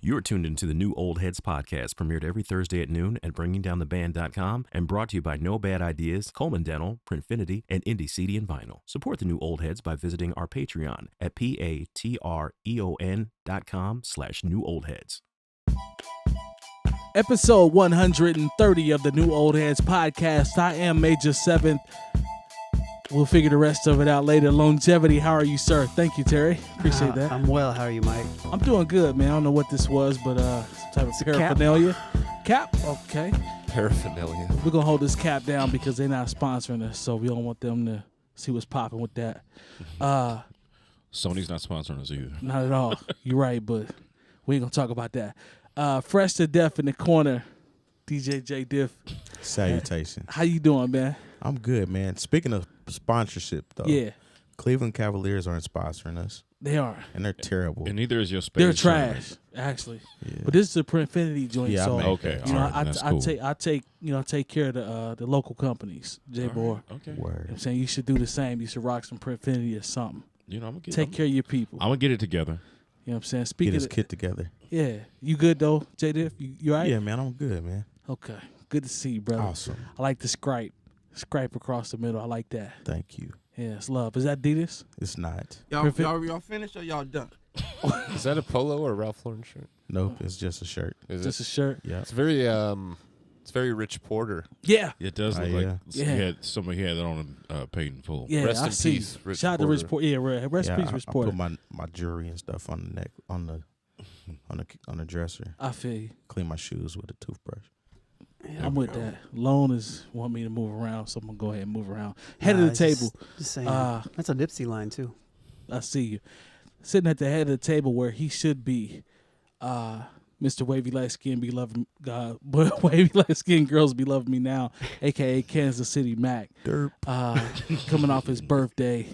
You're tuned into the New Old Heads podcast, premiered every Thursday at noon at BringingDownTheBand.com and brought to you by No Bad Ideas, Coleman Dental, Printfinity, and Indie CD and Vinyl. Support the New Old Heads by visiting our Patreon at patreon.com/newoldheads. Episode 130 of the New Old Heads podcast. I am Maja 7th. We'll figure the rest of it out later. Longevity, how are you, sir? Thank you, Terry. Appreciate that. I'm well. How are you, Mike? I'm doing good, man. I don't know what this was, but some type of paraphernalia. Cap? Okay. Paraphernalia. We're going to hold this cap down because they're not sponsoring us, so we don't want them to see what's popping with that. Sony's not sponsoring us either. Not at all. You're right, but we ain't going to talk about that. Fresh to Death in the corner, DJ Jay Diff. Salutations. How you doing, man? I'm good, man. Speaking of sponsorship, though. Yeah. Cleveland Cavaliers aren't sponsoring us. They are. And they're terrible. And neither is your space. They're trash, actually. Yeah. But this is a Printfinity joint, Yeah, so Okay, you know, all right, that's cool. I take care of the local companies, J Boy. Okay. Word. You know what I'm saying? You should do the same. You should rock some Printfinity or something. You know, I'm gonna Take care of your people. I'm gonna get it together. You know what I'm saying? Get Speaking his of, kit together. yeah, you good though, J Diff? You all right? Yeah, man, I'm good, man. Okay, good to see you, brother. Awesome. I like the scrape across the middle. I like that. Thank you. Yeah, it's love. Is that Adidas? It's not. Y'all finished or y'all done? Is that a polo or a Ralph Lauren shirt? Nope, it's just a shirt. Is Just it? a shirt. Yeah. It's very Rich Porter. Yeah. It does look yeah. like Yeah. somebody had that on paid in full. Yeah, Rest I in see. peace, Rich Shout out to Porter. Rich Porter. Yeah, rest in Yeah, peace, Rich I Porter. put my jewelry and stuff on the neck, on the dresser. I feel you. Clean my shoes with a toothbrush. Yeah, I'm with that. Lone is want me to move around, so I'm gonna go ahead and move around. Head of the table. Just saying. Uh, That's a Nipsey line, too. I see you. Sitting at the head of the table where he should be. Mr. Wavy Light Skin be loving Wavy Light Skin Girls Be Loving Me Now, aka Kansas City Mac. Derp. Coming off his birthday.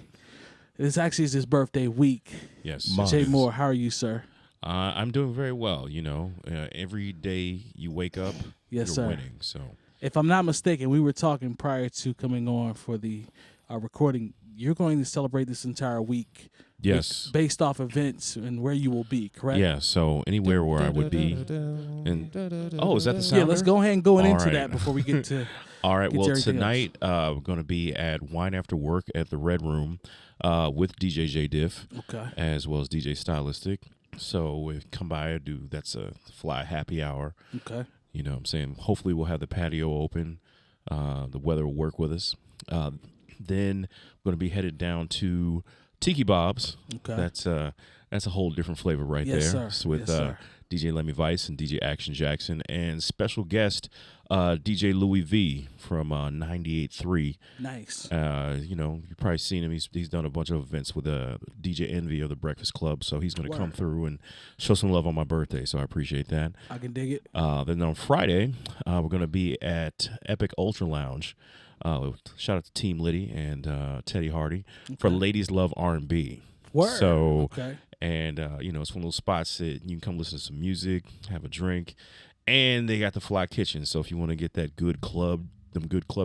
It's his birthday week. Yes. Month. Jay Moore, how are you, sir? I'm doing very well. You know, every day you wake up, Yes, you're sir. winning. So If I'm not mistaken, we were talking prior to coming on for the recording. You're going to celebrate this entire week. yes. Based off events and where you will be, correct? Yeah, so anywhere where I would be. And is that the sound? Yeah, let's go ahead and go All into right. that before we get to. All right. Get Well, to everything tonight we're going to be at Wine After Work at the Red Room with DJ Jay Diff, Okay. as well as DJ Stylistic. So we come by, that's a fly happy hour. Okay. You know what I'm saying? Hopefully we'll have the patio open. The weather will work with us. Then we're going to be headed down to Tiki Bob's. Okay. That's a whole different flavor right Yes, there. sir. So with Yes, sir. DJ Lemmy Vice and DJ Action Jackson and special guest DJ Louis V from 98.3. Nice. You know, you've probably seen him. He's done a bunch of events with DJ Envy of the Breakfast Club. So he's going to come through and show some love on my birthday. So I appreciate that. I can dig it. Then on Friday, we're going to be at Epic Ultra Lounge. Shout out to Team Liddy and Teddy Hardy for Ladies Love R&B. Word. So, Okay. and you know, it's one of those spots that you can come listen to some music, have a drink, and they got the fly kitchen. So if you want to get that good club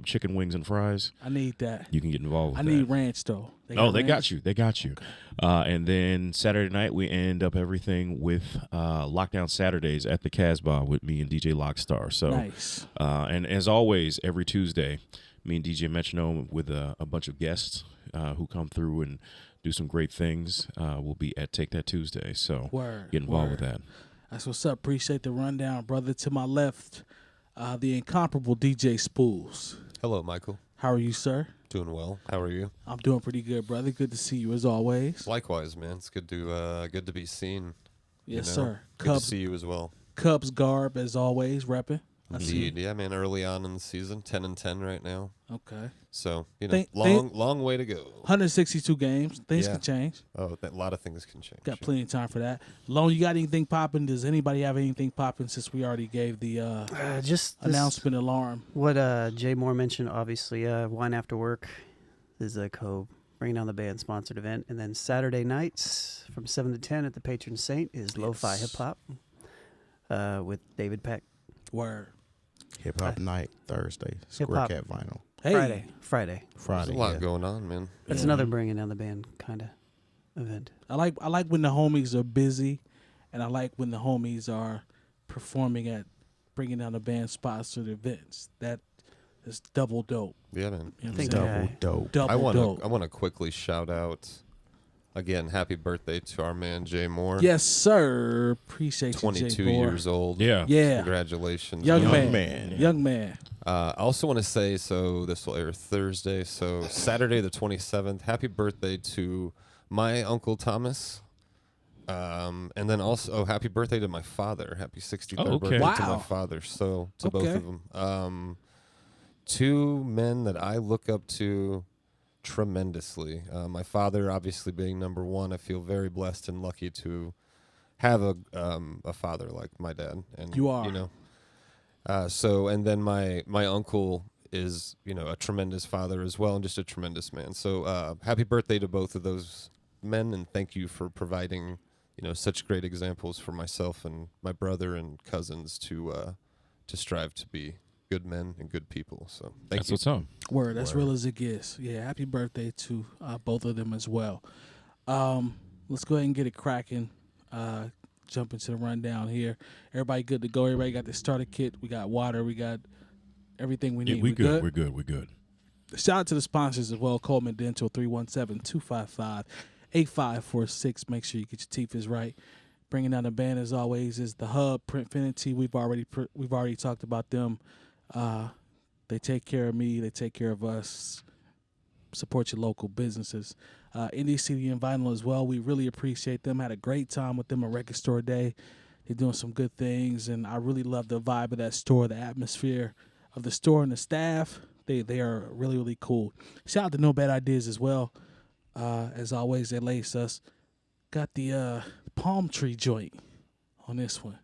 chicken wings and fries, I need that. you can get involved with I that. need ranch though. They ranch? got you. They got you. And then Saturday night, we end up everything with Lockdown Saturdays at the Casbah with me and DJ Lockstar. So, Nice. And as always, every Tuesday, me and DJ Metronome with a bunch of guests who come through and do some great things. We'll be at Take That Tuesday. So Word. get involved Word. with that. That's what's up. Appreciate the rundown, brother. To my left, the incomparable DJ Spoolz. Hello, Michael. How are you, sir? Doing well. How are you? I'm doing pretty good, brother. Good to see you as always. Likewise, man. It's good to be seen. Yes, you know? sir. Good to see you as well. Cubs garb as always, repping. I see. Indeed, yeah, man. Early on in the season, 10-10 right now. Okay. So you know, long way to go. 162 games. Things can change. Oh, a lot of things can change. Got plenty of time for that. Lone, you got anything popping? Does anybody have anything popping since we already gave the Just announcement alarm? What Jay Moore mentioned, obviously, Wine After Work is a Bringing Down the Band sponsored event. And then Saturday nights from 7 to 10 at the Patron Saint is Lo-Fi Hip Hop with David Peck. Word. Hip Hop Night, Thursday. Square Hip-hop. Cat Vinyl. Hey. Friday. There's a lot going on, man. That's another Bringing Down the Band kind of event. I like when the homies are busy and I like when the homies are performing at bringing down the band sponsored events. That is double dope. Yeah, man. You know what I'm Think saying? Double dope. Double dope. I want to quickly shout out again. Happy birthday to our man Jay Moore. Yes, sir. Appreciate you, 22 Jay Moore. years old. Yeah. Yeah. Congratulations, Young man. man. Young man. I also want to say, so this will air Thursday, so Saturday the 27th. Happy birthday to my Uncle Thomas. And then also, happy birthday to my father. Happy 63rd Oh, okay. birthday to my Wow. father. So to both Okay. of them. Two men that I look up to tremendously. My father, obviously being number one, I feel very blessed and lucky to have a father like my dad. And You are. you know. So and then my uncle is, you know, a tremendous father as well, and just a tremendous man. So happy birthday to both of those men, and thank you for providing, you know, such great examples for myself and my brother and cousins to strive to be good men and good people. So thank That's you. what's up. Word, that's real as it gets. Yeah, happy birthday to both of them as well. Let's go ahead and get it cracking. Jump into the rundown here. Everybody good to go. Everybody got the starter kit. We got water. We got everything we need. Yeah, we good. We're good. We're good. Shout out to the sponsors as well. Coleman Dental, 317-255-8546. Make sure you get your teeth is right. Bringing down the band as always is the Hub, Printfinity. We've already talked about them. They take care of me. They take care of us. Support your local businesses. Indie CD and Vinyl as well. We really appreciate them. Had a great time with them at Record Store Day. They're doing some good things, and I really love the vibe of that store, the atmosphere of the store and the staff. They are really, really cool. Shout out to No Bad Ideas as well. As always, they lace us. Got the palm tree joint on this one.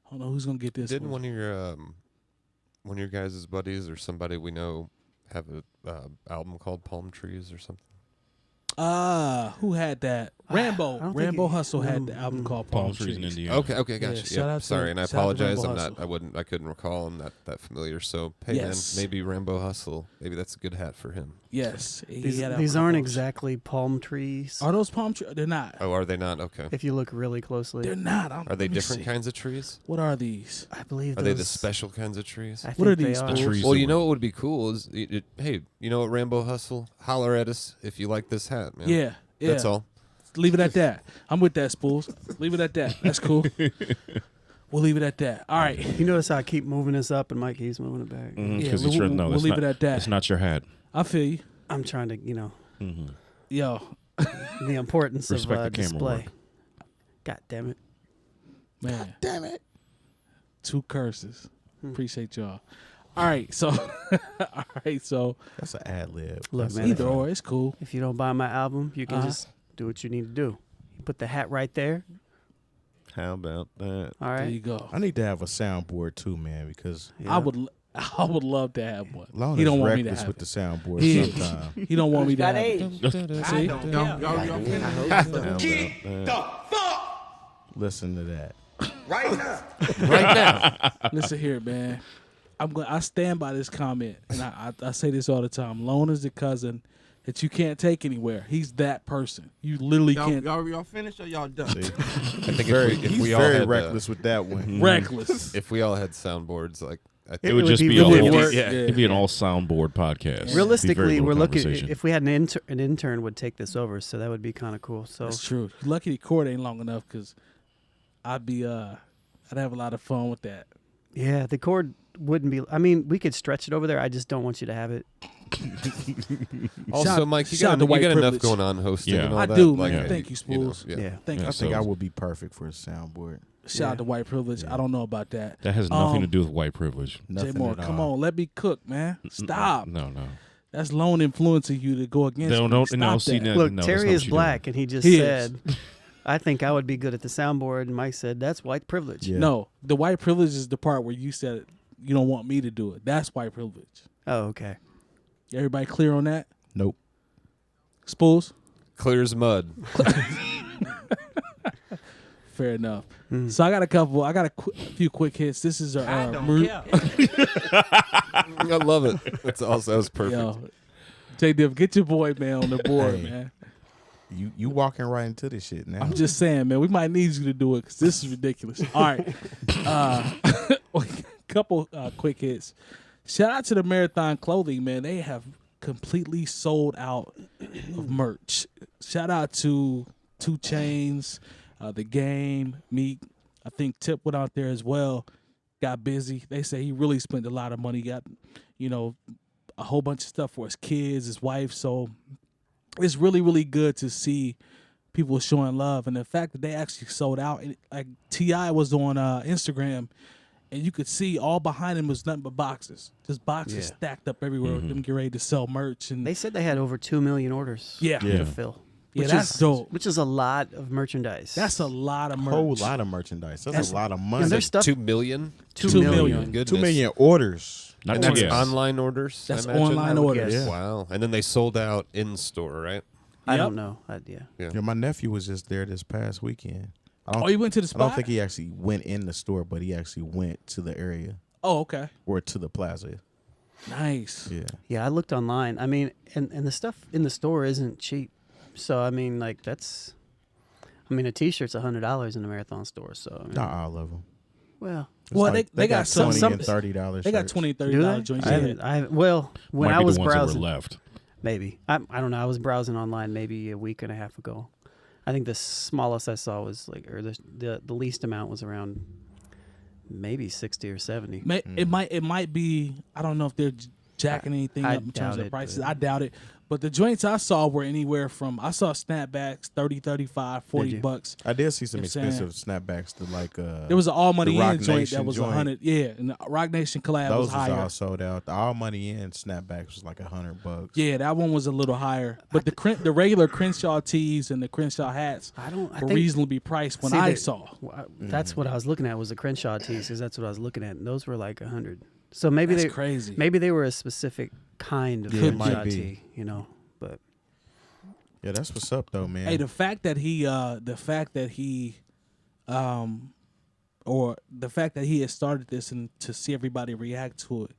I don't know who's going to get this Didn't one. one of your guys' buddies or somebody we know have a album called Palm Trees or something? Who had that? Rambo. don't think Rambo it- Hustle had the album called Palm Palm trees in Trees. Indiana. Okay, gotcha. Yeah, shout out to- Sorry, and I shout out to apologize. Rambo I couldn't recall. I'm not that familiar. So hey, Yes. man, maybe Rambo Hustle. Maybe that's a good hat for him. Yes. he These, had these a aren't couple- exactly palm trees. Are those palm trees? They're not. Oh, are they not? Okay. If you look really closely, They're not. Are they different kinds of trees? What are these? I believe Are they the those- special kinds of trees? I think What are they these? are. The trees. Well, that you were- know what would be cool is, hey, you know what, Rambo Hustle? Holler at us if you like this hat, man. Yeah. Yeah. That's all. Leave it at that. I'm with that, Spoolz. Leave it at that. That's cool. We'll leave it at that. All right. You notice how I keep moving this up and Mike keeps moving it back. Yeah, Because we'll- he's trying to know. we'll That's leave not, it at that. It's not your hat. I feel you. I'm trying to, Yo, the importance Respect of the camera display. work. God damn it. man. Damn it. Two curses. Appreciate y'all. All right. So, That's an ad lib. Look, That's man, either or, it's cool. If you don't buy my album, you can Uh-huh. just do what you need to do. You put the hat right there. How about that? All There you right. go. I need to have a soundboard too, man, because Yeah. I would love to have one. Lon He is don't want me to reckless have with the it. soundboard He is. sometimes. He don't want me to Got have age. it. See? Y'all finished? Listen to that. Right now. Right now. Listen here, man. I stand by this comment, and I say this all the time. Lone is the cousin that you can't take anywhere. He's that person. You literally can't. Y'all finished or y'all done? See? I think if He's we all very had reckless with that one. Reckless. if we all had soundboards, like I think It would just be be really all. work. Yeah. It'd be an all soundboard podcast. It'd be very Realistically, little we're looking. conversation. If we had an intern would take this over, so that would be kind of cool. So That's true. Lucky the cord ain't long enough because I'd have a lot of fun with that. yeah, the cord wouldn't be. I mean, we could stretch it over there. I just don't want you to have it. also, Shout- Mike, you shout got, to white enough privilege. going on hosting Yeah. and all I that. do, like, man. yeah. Thank you, Spoolz. Yeah. Thank I you. think so- I would be perfect for a soundboard. Shout out Yeah. to white privilege. I don't know about that. That has nothing to Um, do with white privilege. Nothing Jay Moore, at come all. on, let me cook, man. Stop. No. That's Lone influencing you to go against me. No, Stop see, that. no, Look, that's Terry not is what you black, and he just He said, "I think I would be good at the soundboard." And Mike said, "That's white privilege." Yeah. No, the white privilege is the part where you said you don't want me to do it. That's white privilege. Oh, okay. Everybody clear on that? Nope. Spoolz? Clear as mud. Fair enough. So I got a few quick hits. This is I our don't care. I love it. That was perfect. Yo, Jay Diff, get your boy man on the board, Hey. man. You walking right into this shit now. I'm just saying, man, we might need you to do it because this is ridiculous. All right. Couple quick hits. Shout out to the Marathon Clothing, man. They have completely sold out of merch. Shout out to 2 Chainz, The Game, Meek. I think Tip went out there as well. Got busy. They say he really spent a lot of money. Got, a whole bunch of stuff for his kids, his wife. So it's really, really good to see people showing love. And the fact that they actually sold out. Like T.I. was on Instagram, and you could see all behind him was nothing but boxes. Just boxes stacked up everywhere. Them getting ready to sell merch. And They said they had over 2 million orders. Yeah. To fill. Yeah, Which that's dope. Which is a lot of merchandise. That's a lot of merch. Whole lot of merchandise. That's a lot of money. And there's stuff. 2 million. 2 million. Goodness. 2 million orders. Not And too that's yes. online orders. That's I imagine? online I would orders. guess. Yeah. Wow. And then they sold out in store, right? I Yep. don't know. Yeah. Yeah, my nephew was just there this past weekend. Oh, you went to the I spot? don't think he actually went in the store, but he actually went to the area Oh, okay. or to the plaza. Nice. Yeah. Yeah, I looked online. I mean, and the stuff in the store isn't cheap. So, I mean, like, a T-shirt's $100 in the Marathon store. So, I mean, Not all of them. well, Well, they got some- $20 some- and $30. They got shirts. $20, do $30 they? joints. I haven't, well, when Might I be was the ones that browsing, were left. maybe. I don't know. I was browsing online maybe a week and a half ago. I think the smallest I saw was like, or the least amount was around maybe 60 or 70. It might be. I don't know if they're jacking anything I up in terms doubt of it, prices. but- I doubt it. But the joints I saw were anywhere from, I saw snapbacks, 30, 35, 40 you? bucks. I did see some You know what I'm expensive snapbacks to like There was an All Money the Rock In joint Nation that was joint. 100. Yeah, and the Rock Nation collab those was was higher. all sold out. The All Money In snapbacks was like $100. Yeah, that one was a little higher. But the regular Crenshaw tees and the Crenshaw hats I were think reasonably priced when See, I they- saw. That's what I was looking at was the Crenshaw tees, because that's what I was looking at, and those were like 100. So maybe That's they crazy. maybe they were a specific kind of Yeah, it Crenshaw might be. tee, But Yeah, that's what's up though, man. Hey, the fact that he has started this and to see everybody react to it,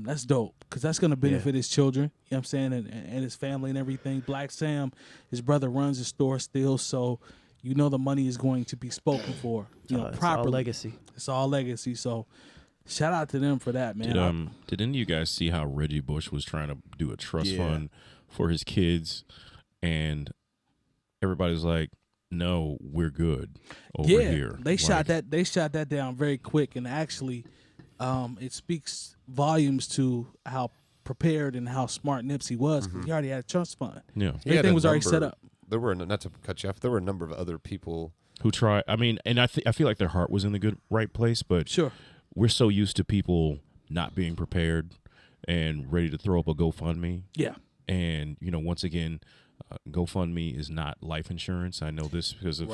that's dope because that's gonna benefit his children. You know what I'm saying, and his family and everything. Black Sam, his brother runs the store still, so the money is going to be spoken for. it's all properly. legacy. It's all legacy. So, shout out to them for that, man. Did any of you guys see how Reggie Bush was trying to do a trust Yeah. fund for his kids, and everybody was like, "No, we're good over here." They shot that. They shot that down very quick, and actually, it speaks volumes to how prepared and how smart Nipsey was. 'Cause he already had a trust fund. Yeah, He had Everything a was already set number- up. There were, not to cut you off, there were a number of other people. who try? I mean, and I feel like their heart was in the right place, but Sure. we're so used to people not being prepared and ready to throw up a GoFundMe. Yeah. And once again, GoFundMe is not life insurance. I know this because of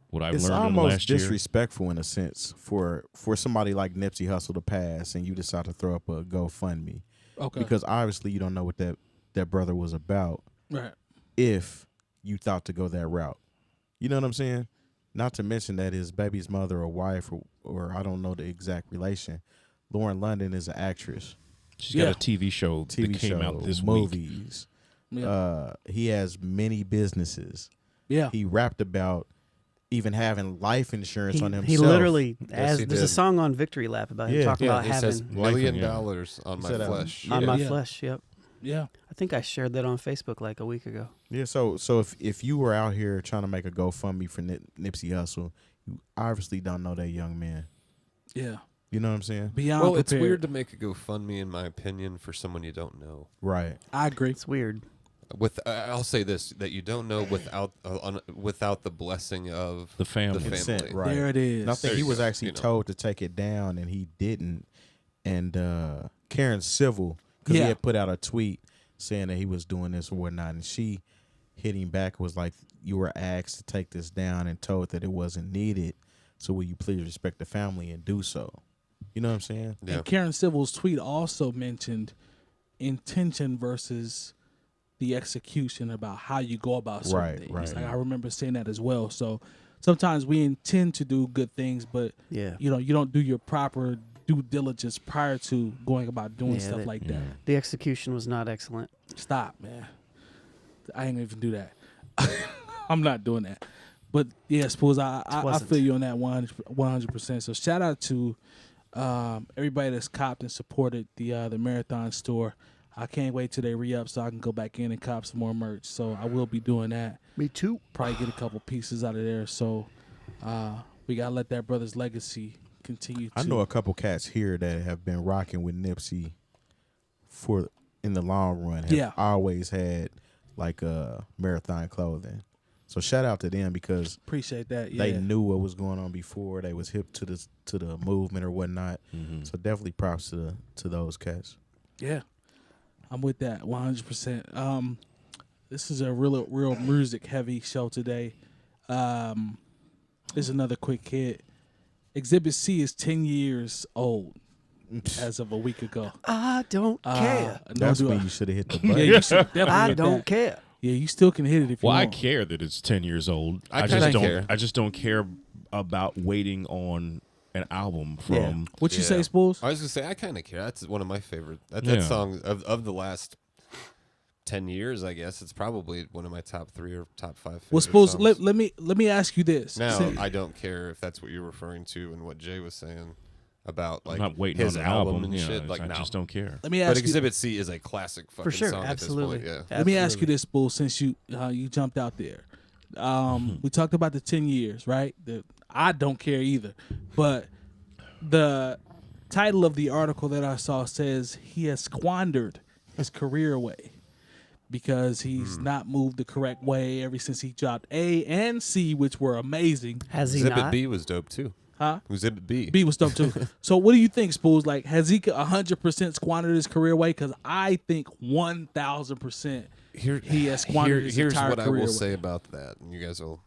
what I've It's learned in the almost last year. disrespectful in a sense for somebody like Nipsey Hussle to pass and you decide to throw up a GoFundMe. Okay. Because obviously you don't know what that brother was about Right. if you thought to go that route. You know what I'm saying? Not to mention that his baby's mother or wife or I don't know the exact relation, Lauren London is an actress. She's got a TV show that came out this week. movies. Yeah. He has many businesses. Yeah. He rapped about even having life insurance on himself. He literally, Yes, he there's a did. song on Victory Lap about him talking about he says having $1 million yeah. on my said, flesh. on my Yeah. flesh. Yep. Yeah. I think I shared that on Facebook like a week ago. Yeah, so if you were out here trying to make a GoFundMe for Nipsey Hussle, you obviously don't know that young man. Yeah. You know what I'm saying? Beyond Well, it's prepared. weird to make a GoFundMe, in my opinion, for someone you don't know. Right. I agree. It's weird. I'll say this: that you don't know without the blessing of The family. The Consent, family. right. There it is. And I think There he you was go, actually you know. told to take it down, and he didn't. And Karen Civil, because Yeah. he had put out a tweet saying that he was doing this or whatnot, and she hit him back, was like, you were asked to take this down and told that it wasn't needed, so will you please respect the family and do so? You know what I'm saying? Yeah. And Karen Civil's tweet also mentioned intention versus the execution about how you go about certain Right, things. right. Like I remember saying that as well. So sometimes we intend to do good things, but Yeah. you don't do your proper due diligence prior to going about doing Yeah, stuff that- like that. The execution was not excellent. Stop, man. I ain't gonna even do that. I'm not doing that. But yeah, Spoolz, I wasn't. feel you on that 100%. So shout out to everybody that's copped and supported the Marathon store. I can't wait till they re-up so I can go back in and cop some more merch. So I will be doing that. Me too. Probably get a couple pieces out of there. So we got to let that brother's legacy continue to. I know a couple cats here that have been rocking with Nipsey for in the long run. Have always had like marathon clothing. So shout out to them because appreciate that. Yeah. They knew what was going on before. They was hip to the movement or whatnot. Mm-hmm. So definitely props to those cats. Yeah, I'm with that 100%. This is a real music heavy show today. This is another quick hit. Exhibit C is 10 years old as of a week ago. I don't care. That's when you should have hit the button. Yeah, you should definitely I hit don't that. care. Yeah, you still can hit it if you Well, I want. care that it's 10 years old. I just kinda don't care. I just don't care about waiting on an album from What you say, Yeah. Spoolz? I was gonna say I kind of care. That's one of my favorite. That Yeah. song of the last 10 years, I guess it's probably one of my top 3 or top 5 Well, favorite Spoolz, songs. let me ask you this. Now Since- I don't care if that's what you're referring to and what Jay was saying about like I'm not waiting his on an album and you know, shit. Like I no. just don't care. let me But ask you. Exhibit C is a classic fucking For sure, song absolutely. at this point. Yeah. Let me ask you Absolutely. this, Spoolz, since you jumped out there. We talked about the 10 years, right? I don't care either. But the title of the article that I saw says he has squandered his career away because he's not moved the correct way ever since he dropped A and C, which were amazing. Has he Exhibit not? B was dope too. Huh? Exhibit B. B was dope too. So what do you think, Spoolz? Like, has he 100% squandered his career away? Because I think 1,000% he has squandered his here's entire what I career will away. say about that, and you guys will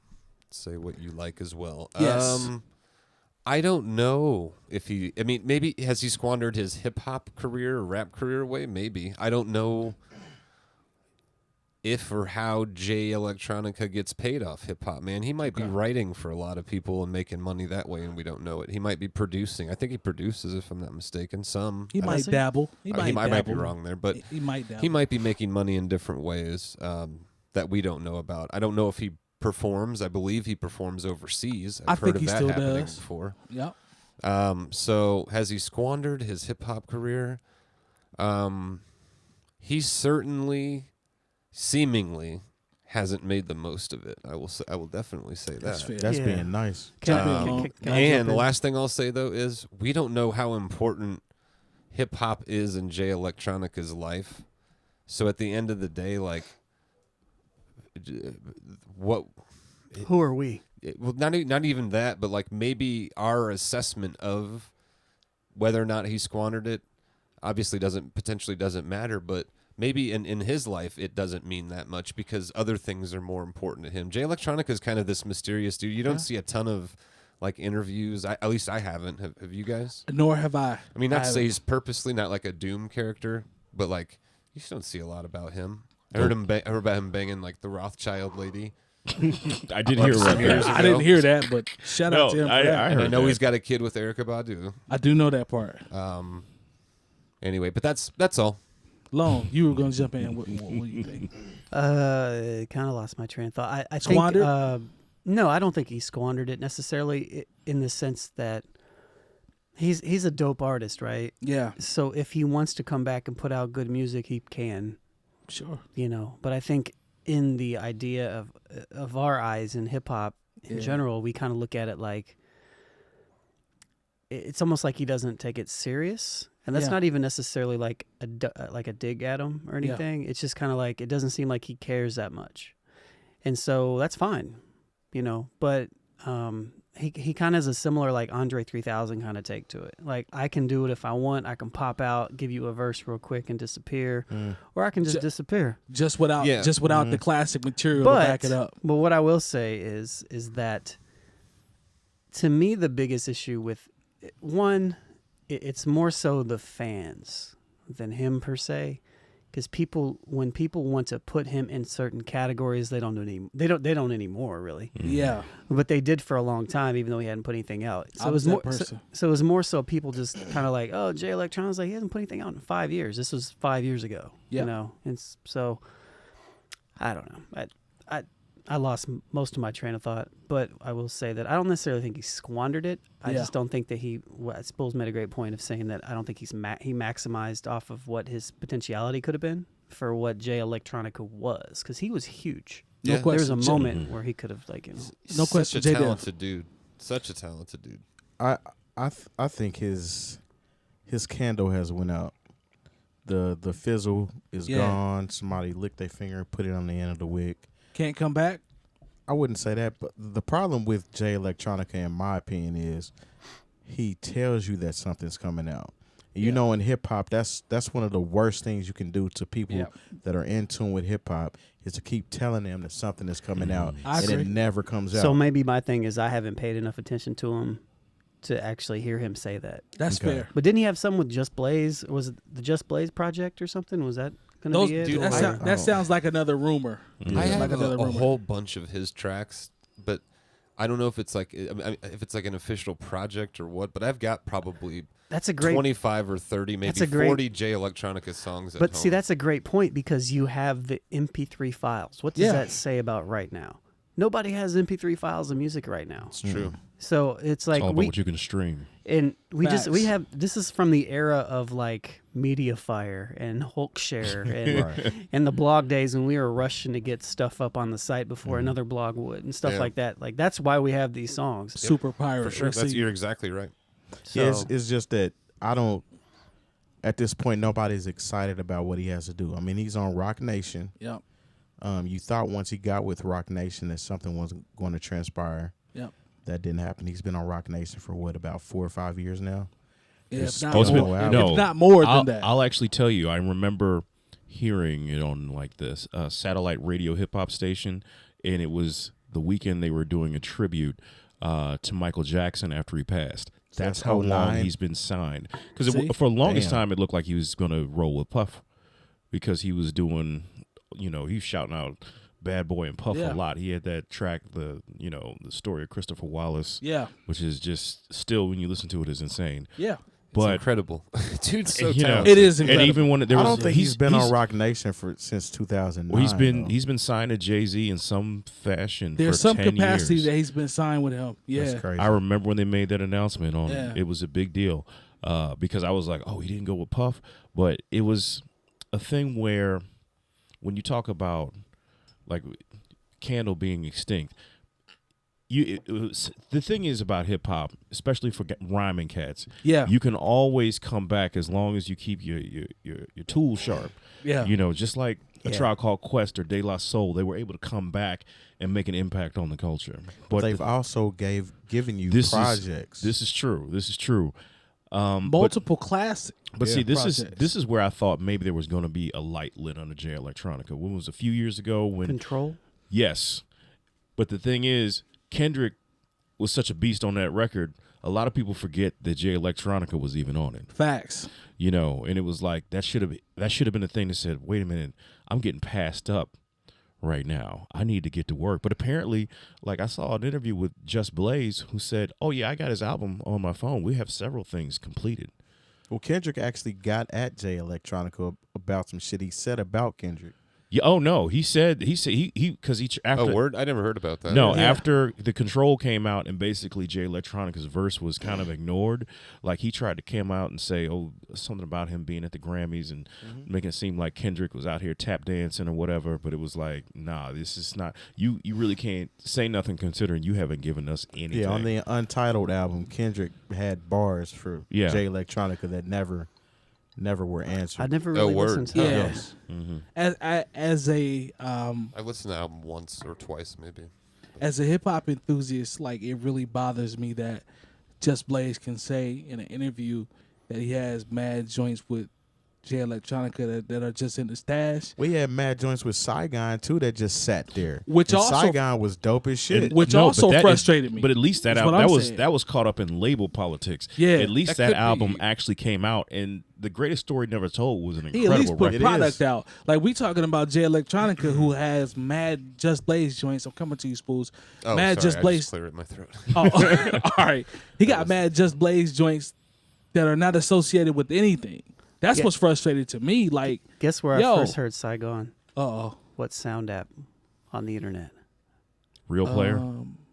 say what you like as well. Yes. I don't know if he. I mean, maybe has he squandered his hip hop career or rap career away? Maybe. I don't know if or how Jay Electronica gets paid off hip hop. Man, he might be writing for a lot of people and making money that way, and we don't know it. He might be producing. I think he produces, if I'm not mistaken. Some. He might he? dabble. I might be wrong there, but He might dabble. he might be making money in different ways that we don't know about. I don't know if he performs. I believe he performs overseas. I've I heard think of he that still happening does. before. Yep. So has he squandered his hip hop career? He certainly, seemingly, hasn't made the most of it. I will definitely say That's that. fair. That's Yeah. being nice. Can I- Um, can I jump And the in? last thing I'll say though is we don't know how important hip hop is in Jay Electronica's life. So at the end of the day, like, what? Who are we? Well, not even that, but like maybe our assessment of whether or not he squandered it obviously potentially doesn't matter, but maybe in his life it doesn't mean that much because other things are more important to him. Jay Electronica is kind of this mysterious dude. You don't see a ton of like interviews. At least I haven't. Have you guys? Nor have I. I mean, not to say haven't. he's purposely not like a Doom character, but like you just don't see a lot about him. I heard I heard about him banging like the Rothschild lady. I did hear about years that. I didn't hear that, but shout out to him. For that. I And heard I know that. he's got a kid with Erykah Badu. I do know that part. Anyway, but that's all. Long, you were going to jump in. What do you think? Kind of lost my train of thought. I think Squandered? no, I don't think he squandered it necessarily in the sense that he's a dope artist, right? Yeah, So if he wants to come back and put out good music, he can, sure. But I think in the idea of our eyes in hip hop in Yeah. general, we kind of look at it like it's almost like he doesn't take it serious. And that's Yeah. not even necessarily like a dig at him or Yeah. anything. It's just kind of like it doesn't seem like he cares that much. And so that's fine, But he kind of has a similar like Andre 3000 kind of take to it. Like I can do it if I want. I can pop out, give you a verse real quick and disappear, or I can just disappear. Just without Yeah. the classic material But to back it up. But what I will say is that to me the biggest issue with one, it's more so the fans than him per se, because when people want to put him in certain categories, they don't anymore really. Yeah, But they did for a long time, even though he hadn't put anything out. So I it was was that more. person. So it was more so people just kind of like, oh, Jay Electronic's like he hasn't put anything out in 5 years. This was 5 years ago. Yeah. And so I don't know. I lost most of my train of thought, but I will say that I don't necessarily think he squandered it. I just don't think that Spoolz made a great point of saying that I don't think he maximized off of what his potentiality could have been for what Jay Electronica was, because he was huge. Yeah. No question. There's a moment where he could have No question. Such a Jay Diff. talented dude. Such a talented dude. I think his candle has went out. The fizzle is gone. Somebody licked their finger, put it on the end of the wick. Can't come back. I wouldn't say that, but the problem with Jay Electronica, in my opinion, is he tells you that something's coming out. And you know, in hip hop, that's one of the worst things you can do to people that are in tune with hip hop, is to keep telling them that something is coming out, and it never comes out. So maybe my thing is I haven't paid enough attention to him to actually hear him say that. That's fair. But didn't he have some with Just Blaze? Was it the Just Blaze project or something? Was that going to be it? Dude, that sounds like another rumor. I have like another a rumor. whole bunch of his tracks, but I don't know if it's like an official project or what. But I've got probably That's a great 25 or 30, maybe 40 Jay Electronica songs. But at see, home. that's a great point, because you have the MP3 files. What does that say about right now? Nobody has MP3 files of music right now. It's true. So it's like It's all about what you can stream. And we Facts. this is from the era of like Mediafire and Hulkshare and and the blog days when we were rushing to get stuff up on the site before another blog would and stuff like that. Like, that's why we have these songs. Super pirate. For sure. You're exactly right. So, Yeah, it's just that I don't. At this point, nobody's excited about what he has to do. I mean, he's on Rock Nation. Yep. You thought once he got with Rock Nation that something was going to transpire. Yep. That didn't happen. He's been on Rock Nation for about 4 or 5 years now. Yeah, It's if not supposed to more. be- If not more than that. I'll actually tell you. I remember hearing it on like this satellite radio hip hop station, and it was the weekend they were doing a tribute to Michael Jackson after he passed. That's how long he's been signed. Because for the longest time, it looked like he was going to roll with Puff, because he was doing, he was shouting out Bad Boy and Puff a lot. He had that track, the story of Christopher Wallace, which is just still, when you listen to it, is insane. Yeah. It's incredible. Dude's so you know, talented. It is incredible. And even when there I was, don't think he's been on Rock Nation since 2009. Well, he's been signed to Jay-Z in some fashion. There's for some 10 capacity years. that he's been signed with him. Yeah. That's crazy. I remember when they made that announcement it was a big deal, because I was like, oh, he didn't go with Puff, but it was a thing where when you talk about like Candle being extinct, the thing is about hip hop, especially for rhyming cats. Yeah. You can always come back as long as you keep your tools sharp. Yeah. Just like a Tribe Called Quest or De La Soul, they were able to come back and make an impact on the culture. But they've also given you projects. This is true. Multiple classic. But see, this projects. is where I thought maybe there was going to be a light lit under Jay Electronica. When it was a few years ago when Control? Yes. But the thing is, Kendrick was such a beast on that record. A lot of people forget that Jay Electronica was even on it. Facts. And it was like that should have been a thing that said, wait a minute, I'm getting passed up right now. I need to get to work. But apparently, like, I saw an interview with Just Blaze who said, oh yeah, I got his album on my phone. We have several things completed. Well, Kendrick actually got at Jay Electronica about some shit he said about Kendrick. Yeah. Oh no. He said because after word? I never heard about that. No, after the Control came out and basically Jay Electronica's verse was kind of ignored, like he tried to come out and say, oh, something about him being at the Grammys and making it seem like Kendrick was out here tap dancing or whatever, but it was like, nah, this is not, you really can't say nothing considering you haven't given us anything. Yeah, on the Untitled album, Kendrick had bars for Jay Electronica that never were answered. I never really listened to Yeah. those. As a I listened to the album once or twice, maybe. as a hip hop enthusiast, like, it really bothers me that Just Blaze can say in an interview that he has mad joints with Jay Electronica that are just in the stash. We had mad joints with Saigon too that just sat there. Which and also- Saigon was dope as shit. Which No, also but that frustrated me. But at least That's what I'm saying. that was caught up in label politics. Yeah. At least That that could album be. actually came out, and The Greatest Story Never Told was an He incredible at least put record. product out. Like, we talking about Jay Electronica, who has mad Just Blaze joints. I'm coming to you, Spoolz. Oh, Mad sorry, Just I Blaze. just cleared my throat. Oh, all right. He got mad Just Blaze joints that are not associated with anything. That's what's frustrating to me. Like, Guess where Yo. I first heard Saigon? oh, What sound app on the internet? Real player.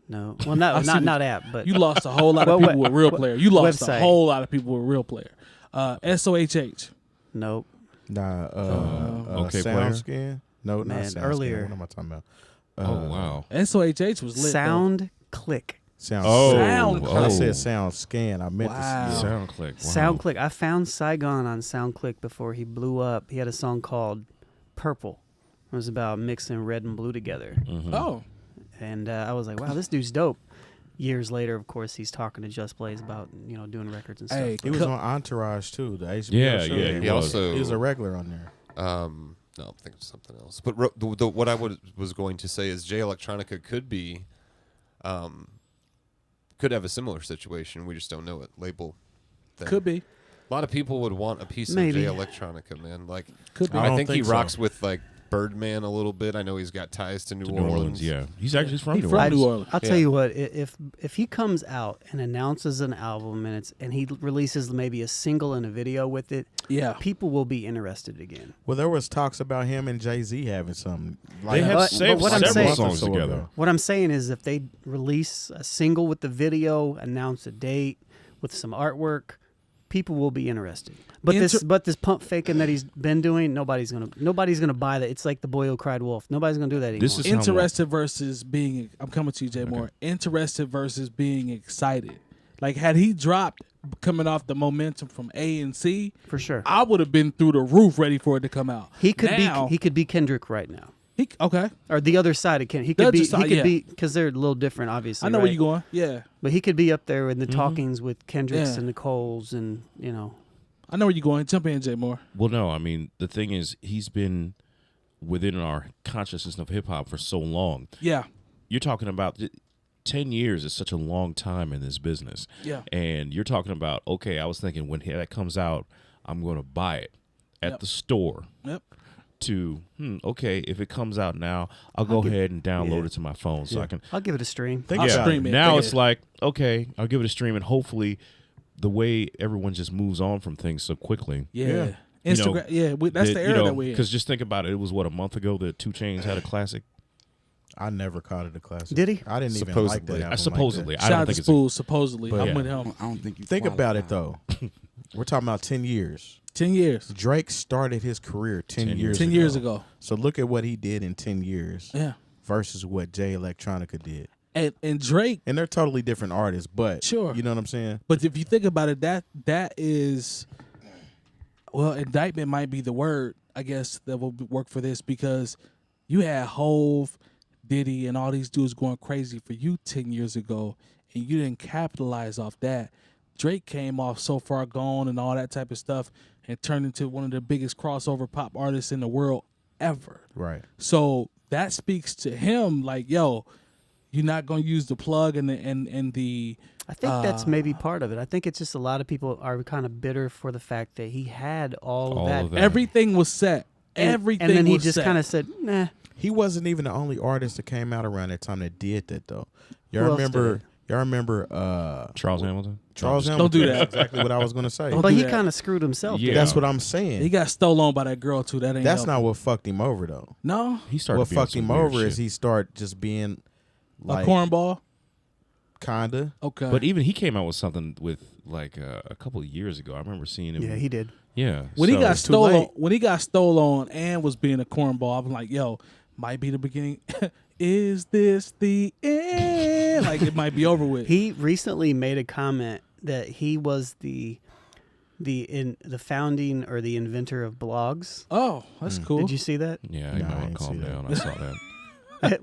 No, well, not app, but You lost a whole lot of Well, people with real player. You lost website. a whole lot of people with real player. SOHH. nope. Nah, Okay, player? SoundScan? No, Man, not SoundScan. earlier. What am I talking about? Oh wow. SOHH was lit. Sound Click. Sound. Oh, Sound I oh. said SoundScan. I meant Wow. to. Sound click. Wow. Sound Click. I found Saigon on Sound Click before he blew up. He had a song called Purple. It was about mixing red and blue together. Mhm. Oh, And I was like, wow, this dude's dope. Years later, of course, he's talking to Just Blaze about, doing records and stuff. Hey, He was on Entourage too. The HBO Yeah, show. yeah, he also He was a regular on there. No, I'm thinking of something else. But what I was going to say is Jay Electronica could be, could have a similar situation. We just don't know it. Label. Thing. could be. A lot of people would want a piece Maybe. of Jay Electronica, man. Like, Could be. I I don't think he think so. rocks with like Birdman a little bit. I know he's got ties to New Orleans. Yeah. He's actually from He's New from Orleans. New Orleans. I'll tell Yeah. you what, if he comes out and announces an album and he releases maybe a single and a video with it, Yeah. people will be interested again. Well, there was talks about him and Jay-Z having something. They have But saved what I'm several saying- songs So together. ago. What I'm saying is if they release a single with the video, announce a date with some artwork, people will be interested. But this pump faking that he's been doing, nobody's gonna buy that. It's like the boy who cried wolf. Nobody's gonna do that anymore. This is Interested versus being. I'm coming to you, Jay Moore. Interested versus being excited. Like had he dropped coming off the momentum from A and C, for sure. I would have been through the roof ready for it to come out. He could Now, be Kendrick right now, okay. or the other side of Kendrick. He The could be other side, yeah. because they're a little different, obviously. I know right? where you're going. Yeah, But he could be up there in the talkings with Kendricks Yeah. and the Coles and I know where you're going. Jump in, Jay Moore. Well, no, I mean, the thing is, he's been within our consciousness of hip hop for so long. Yeah, You're talking about 10 years is such a long time in this business. yeah. And you're talking about, okay, I was thinking when that comes out, I'm going to buy it at Yep. the store. Yep. To, okay, if it comes out now, I'll go ahead and download it to my phone so I can. I'll give it a stream. Think I'll about stream it. it. Now Yeah. it's like, okay, I'll give it a stream, and hopefully the way everyone just moves on from things so quickly. Yeah. Yeah. Instagram. That's the era that we're in. Because just think about it. It was, what, a month ago that 2 Chainz had a classic? I never called it a classic. Did he? I didn't even like Supposedly. that album Supposedly. Like I Shout don't out to think it's a, Spoolz, supposedly. But I'm yeah. with him. I don't think you Think about it qualify. though. We're talking about 10 years. 10 years. Drake started his career 10 years 10 ago. years ago. So look at what he did in 10 years Yeah. versus what Jay Electronica did. And Drake, And they're totally different artists, but Sure. you know what I'm saying? but if you think about it, that is, well, indictment might be the word, I guess, that will work for this because you had Hove, Diddy, and all these dudes going crazy for you 10 years ago, and you didn't capitalize off that. Drake came off So Far Gone and all that type of stuff and turned into one of the biggest crossover pop artists in the world ever. Right. So that speaks to him like, yo, you're not going to use the plug and the I think that's maybe part of it. I think it's just a lot of people are kind of bitter for the fact that he had all All of of that. that. everything was set. Everything and then he was just set. kind of said, nah. He wasn't even the only artist that came out around that time that did that though. Who else did it? Y'all remember Charles Hamilton? Charles Don't Hamilton? do that. That's exactly what I was gonna say. Don't But do he that. kind of screwed himself. Yeah. That's what I'm saying. He got stolen by that girl too. That ain't That's helping. not what fucked him over though. No, He started What being fucked some him weird over shit. is he started just being like a cornball. kinda. Okay, But even he came out with something with like a couple of years ago. I remember seeing him. Yeah, he did. Yeah. when he so- got too stolen, late. when he got stolen and was being a cornball, I'm like, yo, might be the beginning. Is this the end? Like it might be over with. He recently made a comment that he was the founding or the inventor of blogs. Oh, that's cool. Did you see that? Yeah, you Nah, I might didn't calm see that. down. I saw that.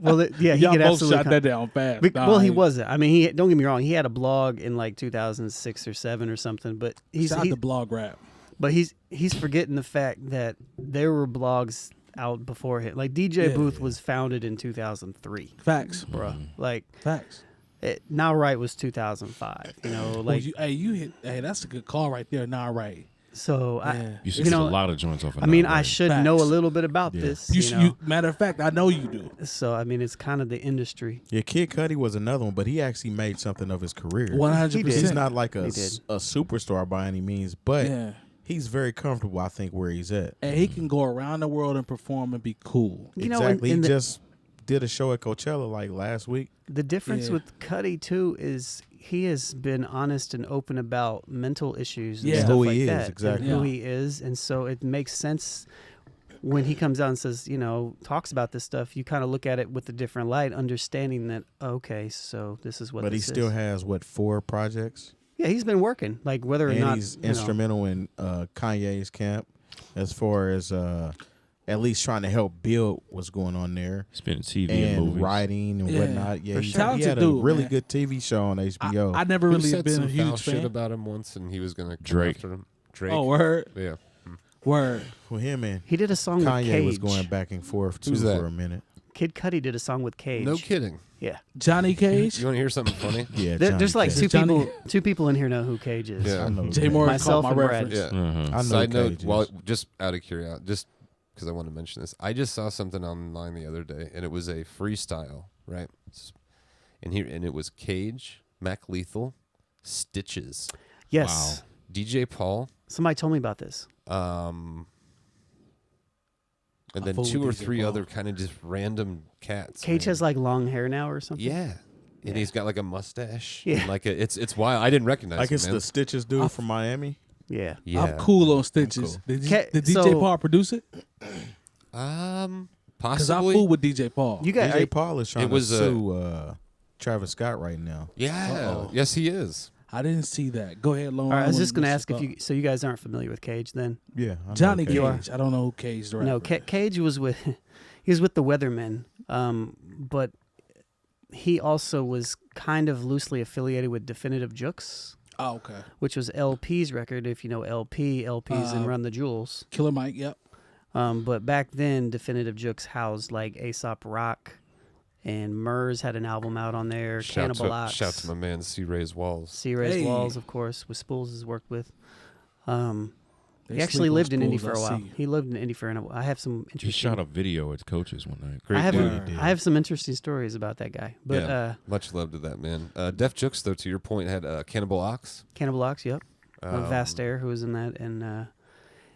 Well, yeah, he Y'all could both absolutely. shot that down fast. Well, he Nah, wasn't. I mean, he don't get me wrong. He had a blog in like 2006 or 7 or something. But he's Shout out to blog rap. but he's forgetting the fact that there were blogs out before him. Like DJ Yeah. Booth was founded in 2003, Facts. bruh. Like Facts. Now Right was 2005. You know, Well, like you hit. Hey, that's a good call right there. Nah, right. so. Yeah. You should You get know, a lot of joints off of I mean, Not I Right. should Facts. know a little bit about Yeah. this. You, You, sh- know? you matter of fact, I know you do. So I mean, it's kind of the industry. Yeah, Kid Cudi was another one, but he actually made something of his career. 100%. He's not like a He did. superstar by any means, but Yeah. he's very comfortable, I think, where he's at. And he can go around the world and perform and be cool. You know, exactly. in He the- just did a show at Coachella like last week. The difference Yeah. with Cut too is he has been honest and open about mental issues and Yeah. stuff Who like he is, that, exactly. and who Yeah. he is, and so it makes sense when he comes out and says, talks about this stuff. You kind of look at it with a different light, understanding that okay, so this is what. But he this still is. has 4 projects, Yeah, he's been working, like whether or and not he's instrumental in Kanye's camp as far as at least trying to help build what's going on there. He's been in TV and And movies. writing and Yeah, whatnot. Yeah, for he sure. had Talented a dude, really man. good TV show on HBO. I never Who really said been some a foul huge shit fan. about him once, and he was gonna come Drake. after him. Drake. Oh, word, Yeah. word. Well, him and He did a song with Kanye Cage. was going back and forth too Who's that? for a minute. Kid Cudi did a song with Cage. No kidding. Yeah, Johnny Cage. You want to hear something funny? Yeah, there's Johnny like Cash. two people in here know who Cage is. Yeah. I know Jay Cage. Moore Myself caught my and Brad. reference. Yeah. Uh-huh. I know Side note, Cage while is. just out of curiosity, just because I want to mention this, I just saw something online the other day, and it was a freestyle, right? And it was Cage, Mac Lethal, Stitches, Yes. DJ Paul, Somebody told me about this. and I then fool 2 or with DJ 3 Paul. other kind of just random cats. Cage man. has like long hair now or something. Yeah. Yeah. And he's got like a mustache. Yeah. And like it's wild. I didn't recognize Like him, it's man. the Stitches dude from Miami. Yeah. Yeah. I'm cool on Stitches. cool. Did DJ So- Paul produce it? Because I Possibly. fool with DJ Paul. You got DJ Paul is trying it was, to sue Travis Scott right now. Yeah. Uh-oh. Yes, he is. I didn't see that. Go ahead, Lone. All right, I was just gonna ask if you. So you guys aren't familiar with Cage then? Yeah, I know Johnny Cage. Cage. I don't know who Cage the rapper. No, Cage was with. He was with the Weathermen, but he also was kind of loosely affiliated with Definitive Jux, Oh, okay. which was LP's record. If you know LP's and Run the Jewels. Killer Mike. Yep. But back then, Definitive Jux housed like Aesop Rock, and Murs had an album out on there. Cannibal Ox. Shout to my man C. Ray's Walls. C. Ray's Hey. Walls, of course, with Spoolz has worked with. They He actually sleep on lived in Indy Spoolz, for a I while. see. He lived in Indy for a while. I have some He interesting. shot a video at Coach's one night. I have dude. I have some interesting stories about that guy. But Yeah. Much love to that man. Def Jux, though, to your point, had Cannibal Ox. Cannibal Ox, yep. Um, Vast Air, who was in that, and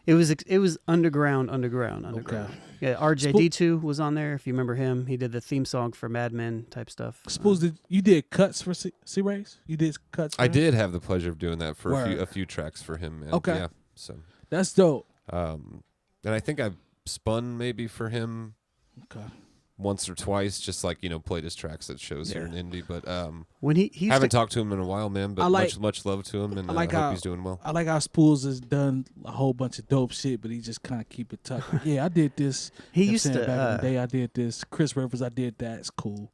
it was underground. Okay. Yeah, RJD2 was on there. If you remember him, he did the theme song for Mad Men type stuff. Suppose you did cuts for C Rays? You did cuts. For I him? did have the pleasure of doing that for Word. a few tracks for him, man. Okay. Yeah. So, That's dope. and I think I've spun maybe for him Okay. once or twice, just like played his tracks at shows here in Indy. But When he used haven't to, talked to him in a while, man. But I like- much love to him, and I like I hope how- he's doing well. I like how Spoolz has done a whole bunch of dope shit, but he just kind of keep it tucked. Like, yeah, I did this. he You know what I'm used saying? to. back in the day. I did this. Chris Rivers, I did that. It's cool.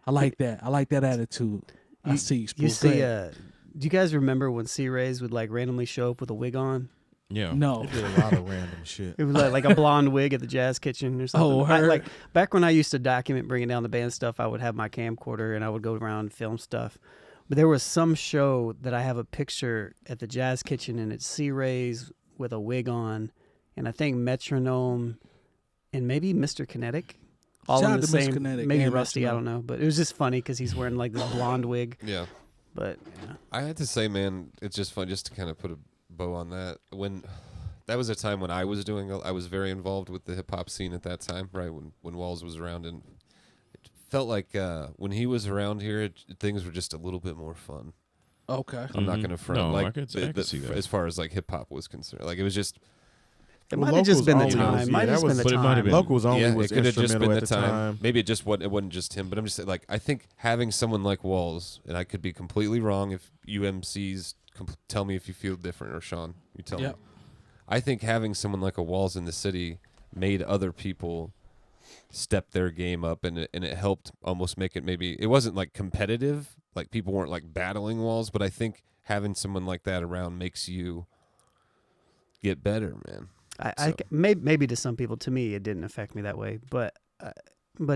I like that. I like that attitude. I see. Spoolz. You Go see, ahead. do you guys remember when C. Rays would like randomly show up with a wig on? Yeah. No. He did a lot of random shit. It was like a blonde wig at the Jazz Kitchen or something. Oh, heard. Like back when I used to document bringing down the band stuff, I would have my camcorder and I would go around and film stuff. But there was some show that I have a picture at the Jazz Kitchen, and it's C. Rays with a wig on, and I think Metronome and maybe Mr. Kinetic. All Shout in out the to Mr. same, Kinetic maybe and Rusty, I Metronome. don't know. But it was just funny because he's wearing like this blonde wig. Yeah. But yeah. I had to say, man, it's just fun just to kind of put a bow on that. That was a time when I was very involved with the hip hop scene at that time, right? When Walls was around, and it felt like when he was around here, things were just a little bit more fun. Okay. I'm not gonna front. No, like I could see that. as far as like hip hop was concerned, like it was just It Well, might have just Locals been the only time. was- Might yeah, have just that been the was- but it might have time. been- Locals only yeah, was it could have just been instrumental the at the time. Maybe it wasn't just him, but I'm just saying, like, I think having someone like Walls, and I could be completely wrong if UMCs tell me if you feel different, or Sean, you tell Yep. me. I think having someone like a Walls in the city made other people step their game up, and it helped almost make it, maybe it wasn't like competitive, like people weren't like battling Walls, but I think having someone like that around makes you get better, man. I maybe to some people, to me, it didn't affect me that way. But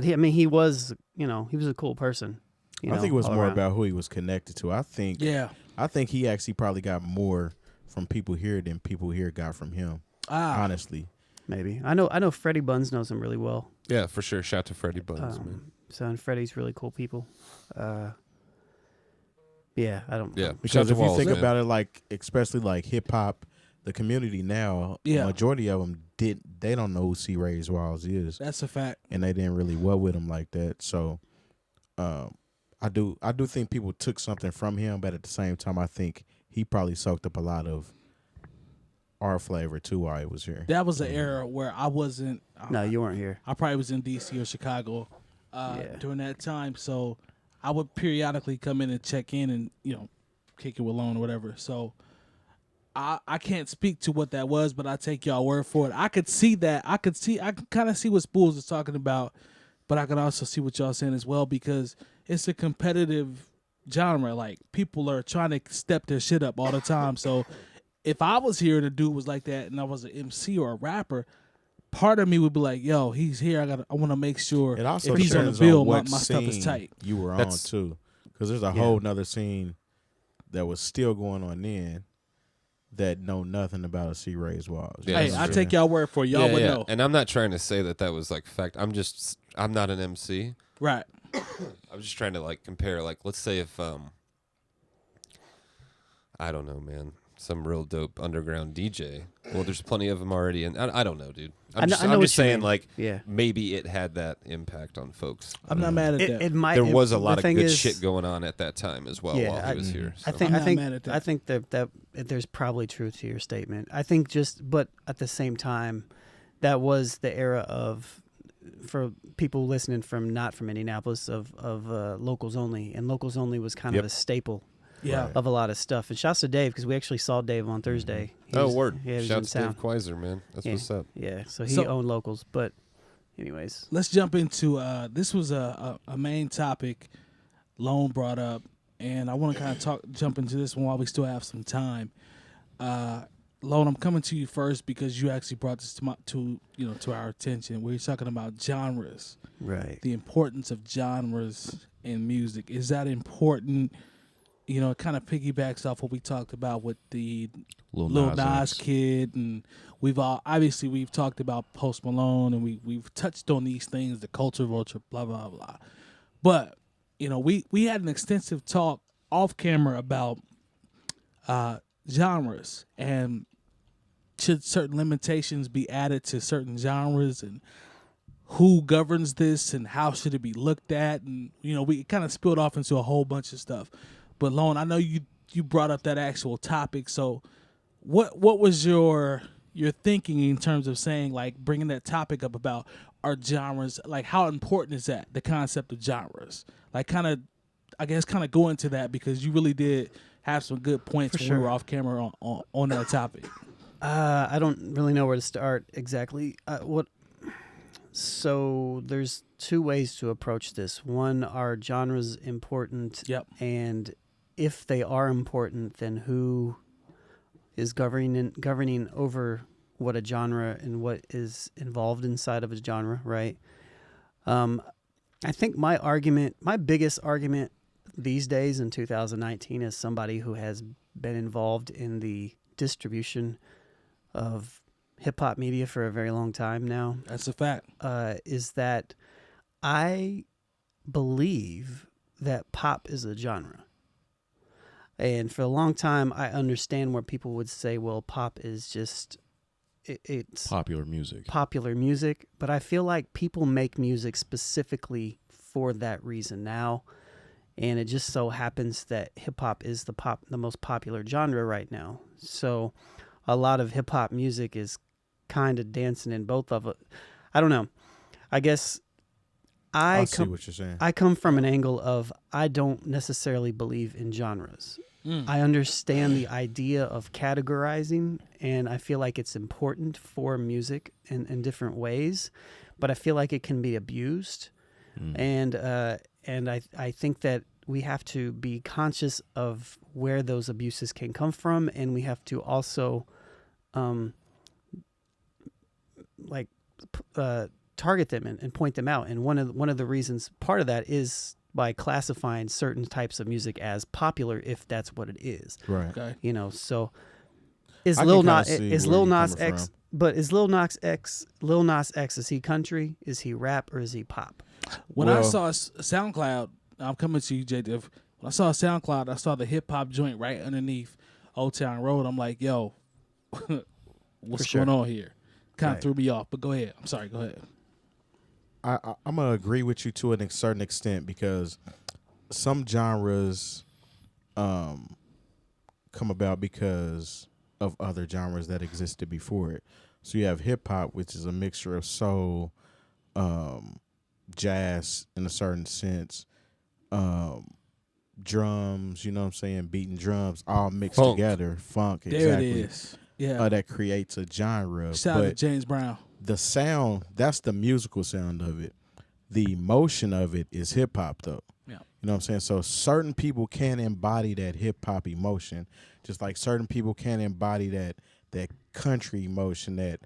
he was, he was a cool person. I think it was all more around. about who he was connected to. I think he actually probably got more from people here than people here got from him. Honestly. Maybe I know Freddie Buns knows him really well. Yeah, for sure. Shout to Freddie Buns, man. So and Freddie's really cool people. Yeah, I don't. Yeah, know. Because shout to if you Walls, think man. about it, like especially like hip hop, the community now, Yeah. majority of them they don't know who 𝗀𝗡 is. That's a fact. And they didn't really well with him like that. So I do think people took something from him, but at the same time I think he probably soaked up a lot of our flavor too while he was here. That was an era where I wasn't. No, you weren't here. I probably was in D.C. or Chicago during that time, so I would periodically come in and check in and kick it with Lone or whatever. So I can't speak to what that was, but I take y'all word for it. I could see that. I could kind of see what Spoolz is talking about, but I could also see what y'all saying as well because it's a competitive genre. Like people are trying to step their shit up all the time. So if I was here and a dude was like that and I was an MC or a rapper, part of me would be like, yo, he's here. I want to make sure it also if he's on the depends bill, what my stuff is scene tight. You were on too. Because there's a whole nother scene that was still going on then that know nothing about a 𝗀𝗡. Yeah, Hey, I take y'all word for it. Y'all would know. And I'm not trying to say that was like fact. I'm not an MC. Right. I'm just trying to like compare. Like, let's say if I don't know, man, some real dope underground DJ. Well, there's plenty of them already, and I don't know, dude. I'm just saying, like, maybe it had that impact on folks. I'm not mad at that. It might. There was a lot of good is, shit going on at that time as well while he was here. So. I think that there's probably truth to your statement. I think but at the same time, that was the era of, for people listening not from Indianapolis, of Locals Only, and Locals Only was kind of a staple. Of a lot of stuff. And shouts to Dave, because we actually saw Dave on Thursday. Word. Yeah, shouts to Dave 𝗀𝗱, man. That's what's up. Yeah, so he owned Locals. But anyways. Let's jump into, this was a main topic Lone brought up, and I want to kind of jump into this one while we still have some time. Lone, I'm coming to you first because you actually brought this to our attention. We're talking about genres. Right. The importance of genres in music. Is that important? It kind of piggybacks off what we talked about with the Lil Nas Kid, and we've talked about Post Malone, and we've touched on these things, the culture vulture, blah blah blah. But we had an extensive talk off camera about genres and should certain limitations be added to certain genres, and who governs this, and how should it be looked at, and we kind of spilled off into a whole bunch of stuff. But Lone, I know you brought up that actual topic. So, what was your thinking in terms of saying, like, bringing that topic up about our genres? Like, how important is that, the concept of genres? Like, kind of go into that, because you really did have some good points when we were off camera on that topic. I don't really know where to start exactly. So there's two ways to approach this. One, are genres important? Yep. And if they are important, then who is governing over what a genre and what is involved inside of a genre, right? I think my biggest argument these days in 2019, as somebody who has been involved in the distribution of hip-hop media for a very long time now. That's a fact. Is that I believe that pop is a genre. And for a long time, I understand where people would say, well, pop is just... It's popular music. Popular music. But I feel like people make music specifically for that reason now. And it just so happens that hip-hop is the most popular genre right now. So a lot of hip-hop music is kind of dancing in both of it. I don't know. I guess I see what you're saying. I come from an angle of I don't necessarily believe in genres. I understand the idea of categorizing, and I feel like it's important for music in different ways, but I feel like it can be abused. And I think that we have to be conscious of where those abuses can come from, and we have to also target them and point them out. And one of the reasons, part of that is by classifying certain types of music as popular, if that's what it is. Right. Okay. So is Lil Nas X? But is Lil Nas X? Is he country? Is he rap? Or is he pop? When I saw SoundCloud, I'm coming to you, Jay Diff. When I saw SoundCloud, I saw the hip hop joint right underneath Old Town Road. I'm like, yo, what's going on here? kind of threw me off. But go ahead. I'm sorry. Go ahead. I'm gonna agree with you to a certain extent because some genres come about because of other genres that existed before it. So you have hip hop, which is a mixture of soul, jazz in a certain sense, drums, you know what I'm saying, beating drums, all mixed together, funk, there exactly. it is. Yeah. That creates a genre. Shout out to James Brown. The sound, that's the musical sound of it. The emotion of it is hip hop, though. Yeah. You know what I'm saying? So certain people can embody that hip hop emotion, just like certain people can embody that country emotion, that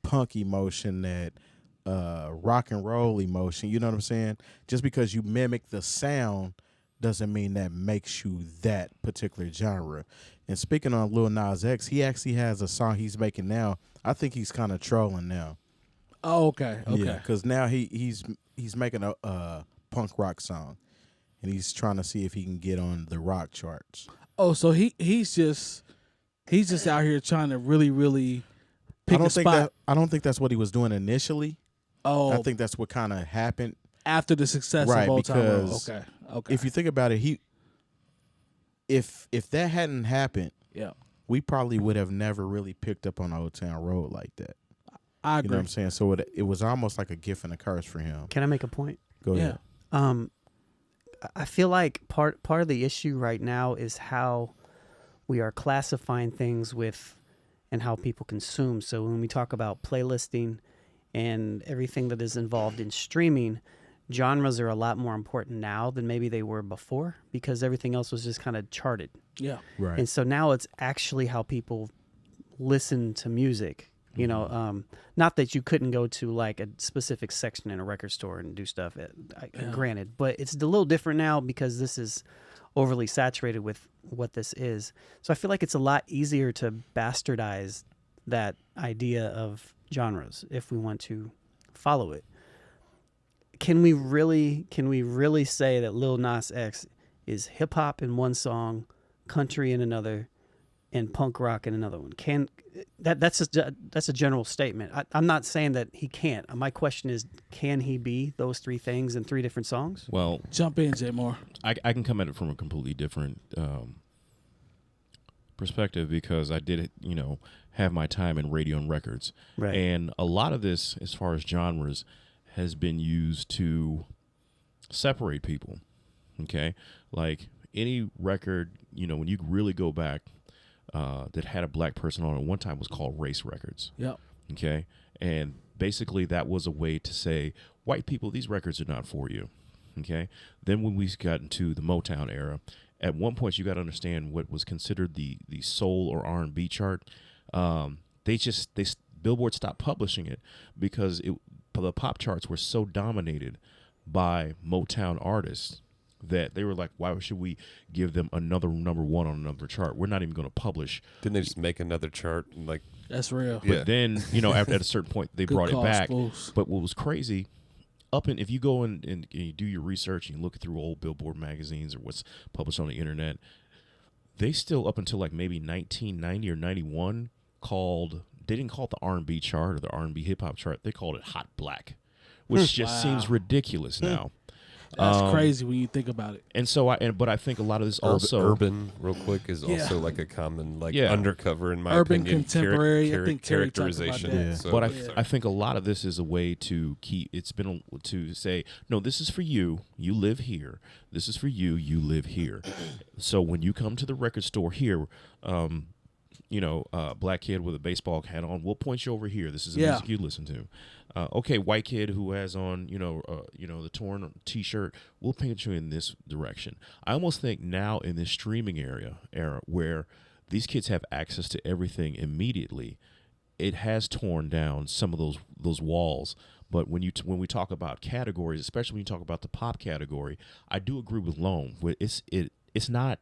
punk emotion, that rock and roll emotion. You know what I'm saying? Just because you mimic the sound doesn't mean that makes you that particular genre. And speaking on Lil Nas X, he actually has a song he's making now. I think he's kind of trolling now. Oh, okay. Yeah, because now he's making a punk rock song, and he's trying to see if he can get on the rock charts. Oh, so he's just out here trying to really pick a spot. I don't think that's what he was doing initially. Oh, I think that's what kind of happened after the success right, of Old Town Road. because Okay. if you think about it, if that hadn't happened, yeah, we probably would have never really picked up on Old Town Road like that. I agree. You know what I'm saying? So it was almost like a gift and a curse for him. Can I make a point? Go ahead. I feel like part of the issue right now is how we are classifying things with and how people consume. So when we talk about playlisting and everything that is involved in streaming, genres are a lot more important now than maybe they were before because everything else was just kind of charted. Yeah. Right. And so now it's actually how people listen to music. You know, not that you couldn't go to like a specific section in a record store and do stuff, granted, but it's a little different now because this is overly saturated with what this is. So I feel like it's a lot easier to bastardize that idea of genres if we want to follow it. Can we really say that Lil Nas X is hip hop in one song, country in another, and punk rock in another one? That's a general statement. I'm not saying that he can't. My question is, can he be those three things in three different songs? Well, Jump in, Jay Moore. I can come at it from a completely different perspective because I did, have my time in radio and records. Right. And a lot of this, as far as genres, has been used to separate people. Okay? Like any record, when you really go back, that had a black person on it one time was called race records. Yep. Okay. And basically that was a way to say, white people, these records are not for you. Okay. Then when we got into the Motown era, at one point you got to understand what was considered the soul or R&B chart. Billboard stopped publishing it because the pop charts were so dominated by Motown artists that they were like, why should we give them another number one on another chart? We're not even going to publish. Didn't they just make another chart? That's real. Yeah. But then, at a certain point, they Good brought call, it back. Spoolz. But what was crazy, if you go and you do your research and you look through old Billboard magazines or what's published on the internet, they still, up until like maybe 1990 or 91, they didn't call it the R&B chart or the R&B hip hop chart. They called it Hot Black, which just seems ridiculous now. That's crazy when you think about it. And so but I think a lot of this also urban, real quick, is also like a common undercover in my urban opinion. Contemporary. I think Terry talked about Characterization. that. Yeah. So, But I think a lot of this is a way to to say, no, this is for you. You live here. This is for you. You live here. So when you come to the record store here, black kid with a baseball hat on, we'll point you over here. This is the music you listen to. Okay, white kid who has on, the torn T-shirt, we'll paint you in this direction. I almost think now in this streaming era where these kids have access to everything immediately, it has torn down some of those walls. But when we talk about categories, especially when you talk about the pop category, I do agree with Lone. It's not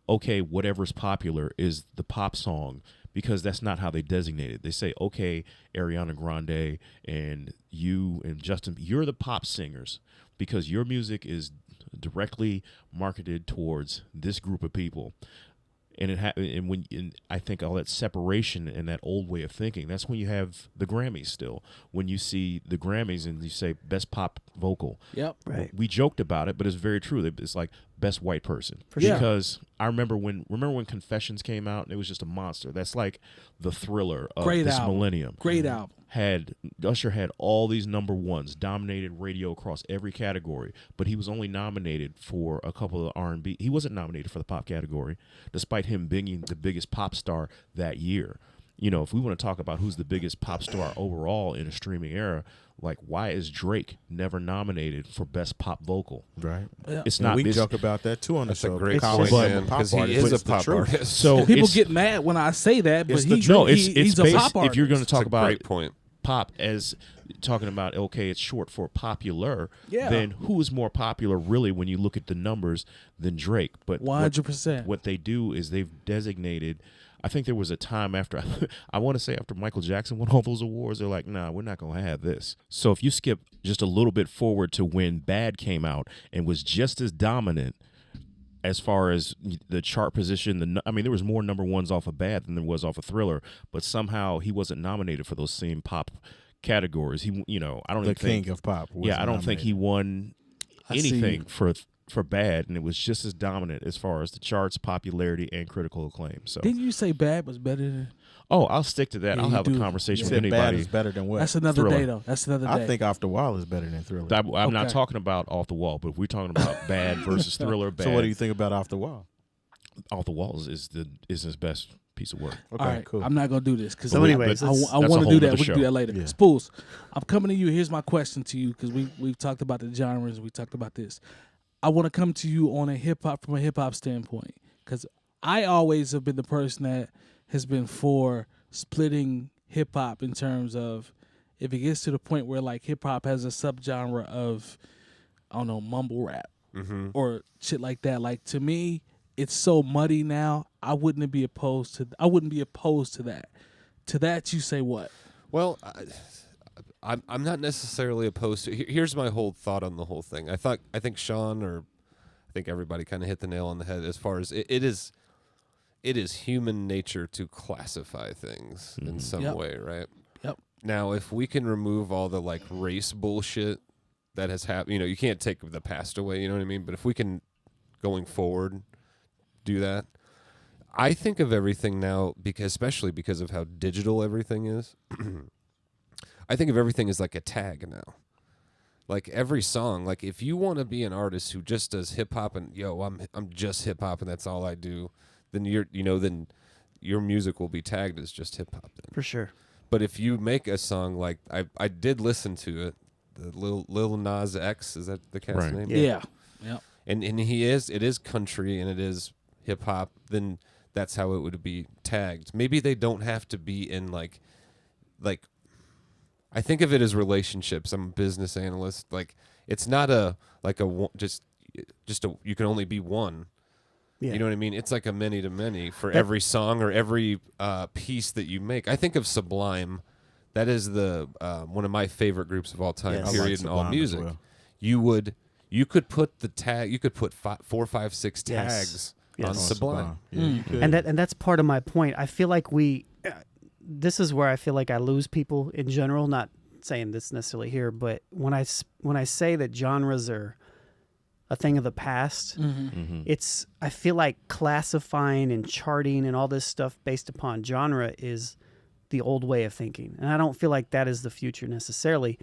okay, whatever's popular is the pop song, because that's not how they designate it. They say, okay, Ariana Grande and you and Justin, you're the pop singers because your music is directly marketed towards this group of people. And and I think all that separation and that old way of thinking, that's when you have the Grammys still. When you see the Grammys and you say best pop vocal. Yep. Right. We joked about it, but it's very true. It's like best white person. sure. Because I remember when Confessions came out and it was just a monster. That's like the Thriller of Great this album. millennium. Great album. Usher had all these number ones, dominated radio across every category, but he was only nominated for a couple of R&B. He wasn't nominated for the pop category, despite him being the biggest pop star that year. You know, if we want to talk about who's the biggest pop star overall in a streaming era, like why is Drake never nominated for best pop vocal? Right. It's And not. we it's- joke about that too on the That's a show. great College point, is a man, pop because he artist, is but a it's the pop truth. artist. So And people it's- get mad when I say that, but It's the he's a pop artist. if you're going to It's talk a about great point. pop as talking about, okay, it's short for popular, Yeah. then who is more popular really when you look at the numbers than Drake? But 100%. what they do is they've designated, I think there was a time after, I want to say after Michael Jackson won all those awards, they're like, nah, we're not going to have this. So if you skip just a little bit forward to when Bad came out and was just as dominant as far as the chart position, I mean, there was more number ones off of Bad than there was off of Thriller, but somehow he wasn't nominated for those same pop categories. He, you know, I don't The even think, king of pop. yeah, I don't think he won I see anything for Bad, and it was just as dominant as far as the charts, popularity, and critical acclaim. So, Didn't you say Bad was better than? oh, I'll stick to that. Yeah, I'll you have do. a conversation You with said Bad anybody. is better than what? That's another Thriller. day, though. That's another day. I think Off the Wall is better than Thriller. I'm not Okay. talking about Off the Wall, but if we're talking about Bad versus Thriller, Bad. So what do you think about Off the Wall? Off the Wall is his best piece of work. Okay, All right, cool. I'm not gonna do this because So anyways, I let's- That's a want to whole do that. nother We can do show. that later. Yeah. Spoolz, I'm coming to you. Here's my question to you because we've talked about the genres. We talked about this. I want to come to you on a hip hop from a hip hop standpoint because I always have been the person that has been for splitting hip hop in terms of if it gets to the point where like hip hop has a subgenre of I don't know mumble rap or shit like that. Like to me, it's so muddy now. I wouldn't be opposed to that. To that, you say what? Well, I'm not necessarily opposed to. Here's my whole thought on the whole thing. I think Sean, or I think everybody kind of hit the nail on the head as far as it is human nature to classify things in some Yep. way, right? Yep. Now, if we can remove all the like race bullshit that has happened, you can't take the past away, you know what I mean? But if we can, going forward, do that, I think of everything now, especially because of how digital everything is. I think of everything as like a tag now. Like every song, like if you want to be an artist who just does hip hop and I'm just hip hop and that's all I do, then then your music will be tagged as just hip hop then. For sure. But if you make a song like I did listen to it, the Lil Nas X, is that the cat's Right. name? Yeah. Yep. And it is country and it is hip hop, then that's how it would be tagged. Maybe they don't have to be in like I think of it as relationships. I'm a business analyst. Like it's not just you can only be one. Yeah. You know what I mean? It's like a many to many for every song or every piece that you make. I think of Sublime. That is the one of my favorite groups of all time. Yes. I like Period in all Sublime as music. well. You could put the tag. You could put 4, 5, 6 Yes. tags Yes. on On Sublime. Yeah, you could. And that's part of my point. I feel like this is where I feel like I lose people in general. Not saying this necessarily here, but when I say that genres are a thing of the past, it's I feel like classifying and charting and all this stuff based upon genre is the old way of thinking, and I don't feel like that is the future necessarily.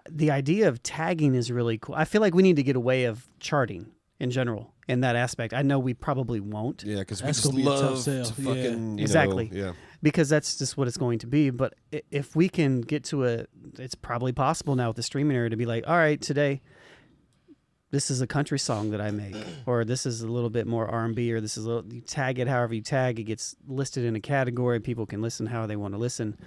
The idea of tagging is really cool. I feel like we need to get away of charting in general in that aspect. I know we probably won't. Yeah, because we That's just gonna be a tough love sell. to Yeah. fucking Exactly. Yeah. Because that's just what it's going to be. But if we can get to it's probably possible now with the streaming era to be like, all right, today, this is a country song that I make, or this is a little bit more R&B, or this is you tag it however you tag, it gets listed in a category, people can listen how they want to listen.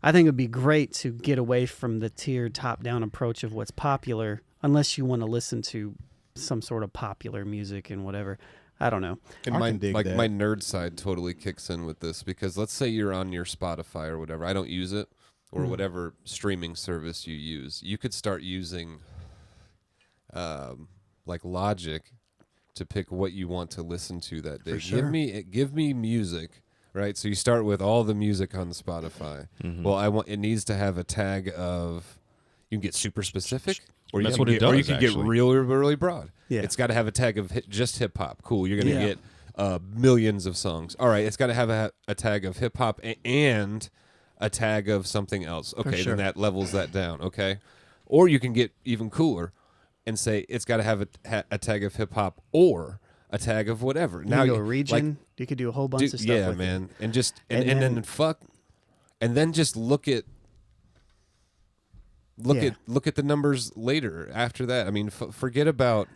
I think it would be great to get away from the tiered top-down approach of what's popular, unless you want to listen to some sort of popular music and whatever. I don't know. And I my can dig that. my nerd side totally kicks in with this because let's say you're on your Spotify or whatever. I don't use it, or whatever streaming service you use. You could start using like Logic to pick what you want to listen to that day. For sure. Give me music, right? So you start with all the music on Spotify. Well, it needs to have a tag of. You can get super specific, or you That's can what it get, does, or you can get actually. really, really broad. Yeah. It's got to have a tag of just hip hop. Cool. You're gonna Yeah. get millions of songs. All right. It's got to have a tag of hip hop and a tag of something else. Okay, sure. then that levels that down. Okay, or you can get even cooler and say it's got to have a tag of hip hop or a tag of whatever. You Now can go you region. You could do a whole bunch of stuff. yeah, with man, it. and just And and then- then fuck, and then just look at the numbers later after that. I mean, forget about.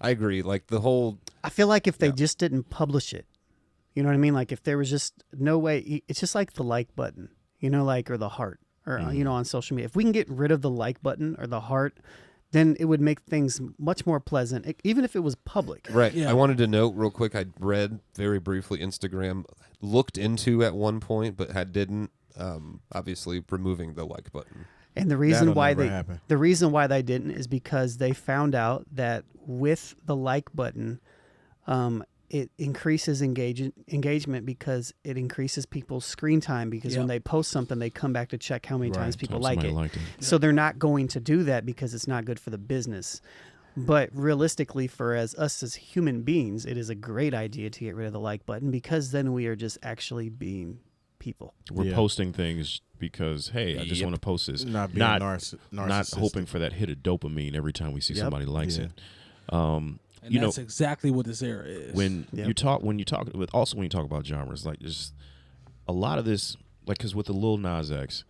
I agree. Like the whole. I feel like if they just didn't publish it, you know what I mean? Like if there was just no way, it's just like the like button, you know, like, or the heart, or, you know, on social media. If we can get rid of the like button or the heart, then it would make things much more pleasant, even if it was public. Right. Yeah. I wanted to note real quick. I read very briefly. Instagram looked into at one point, but didn't. Obviously, removing the like button. And the reason That'll why never they happen. the reason why they didn't is because they found out that with the like button, it increases engagement because it increases people's screen time, because when Yep. they post something, they come back to check how many Right. times people Time like somebody it. liked it. So they're not going to do that because it's not good for the business. But realistically, for us as human beings, it is a great idea to get rid of the like button, because then we are just actually being people. We're Yeah. posting things because, hey, I just Yep. want to post this. Not being not narcissistic. hoping for that hit of dopamine every time we see Yep. somebody likes Yeah. it. And You know, that's exactly what this era is. when Yep. you talk when you talk about genres, like there's a lot of this, like, because with the Lil Nas X,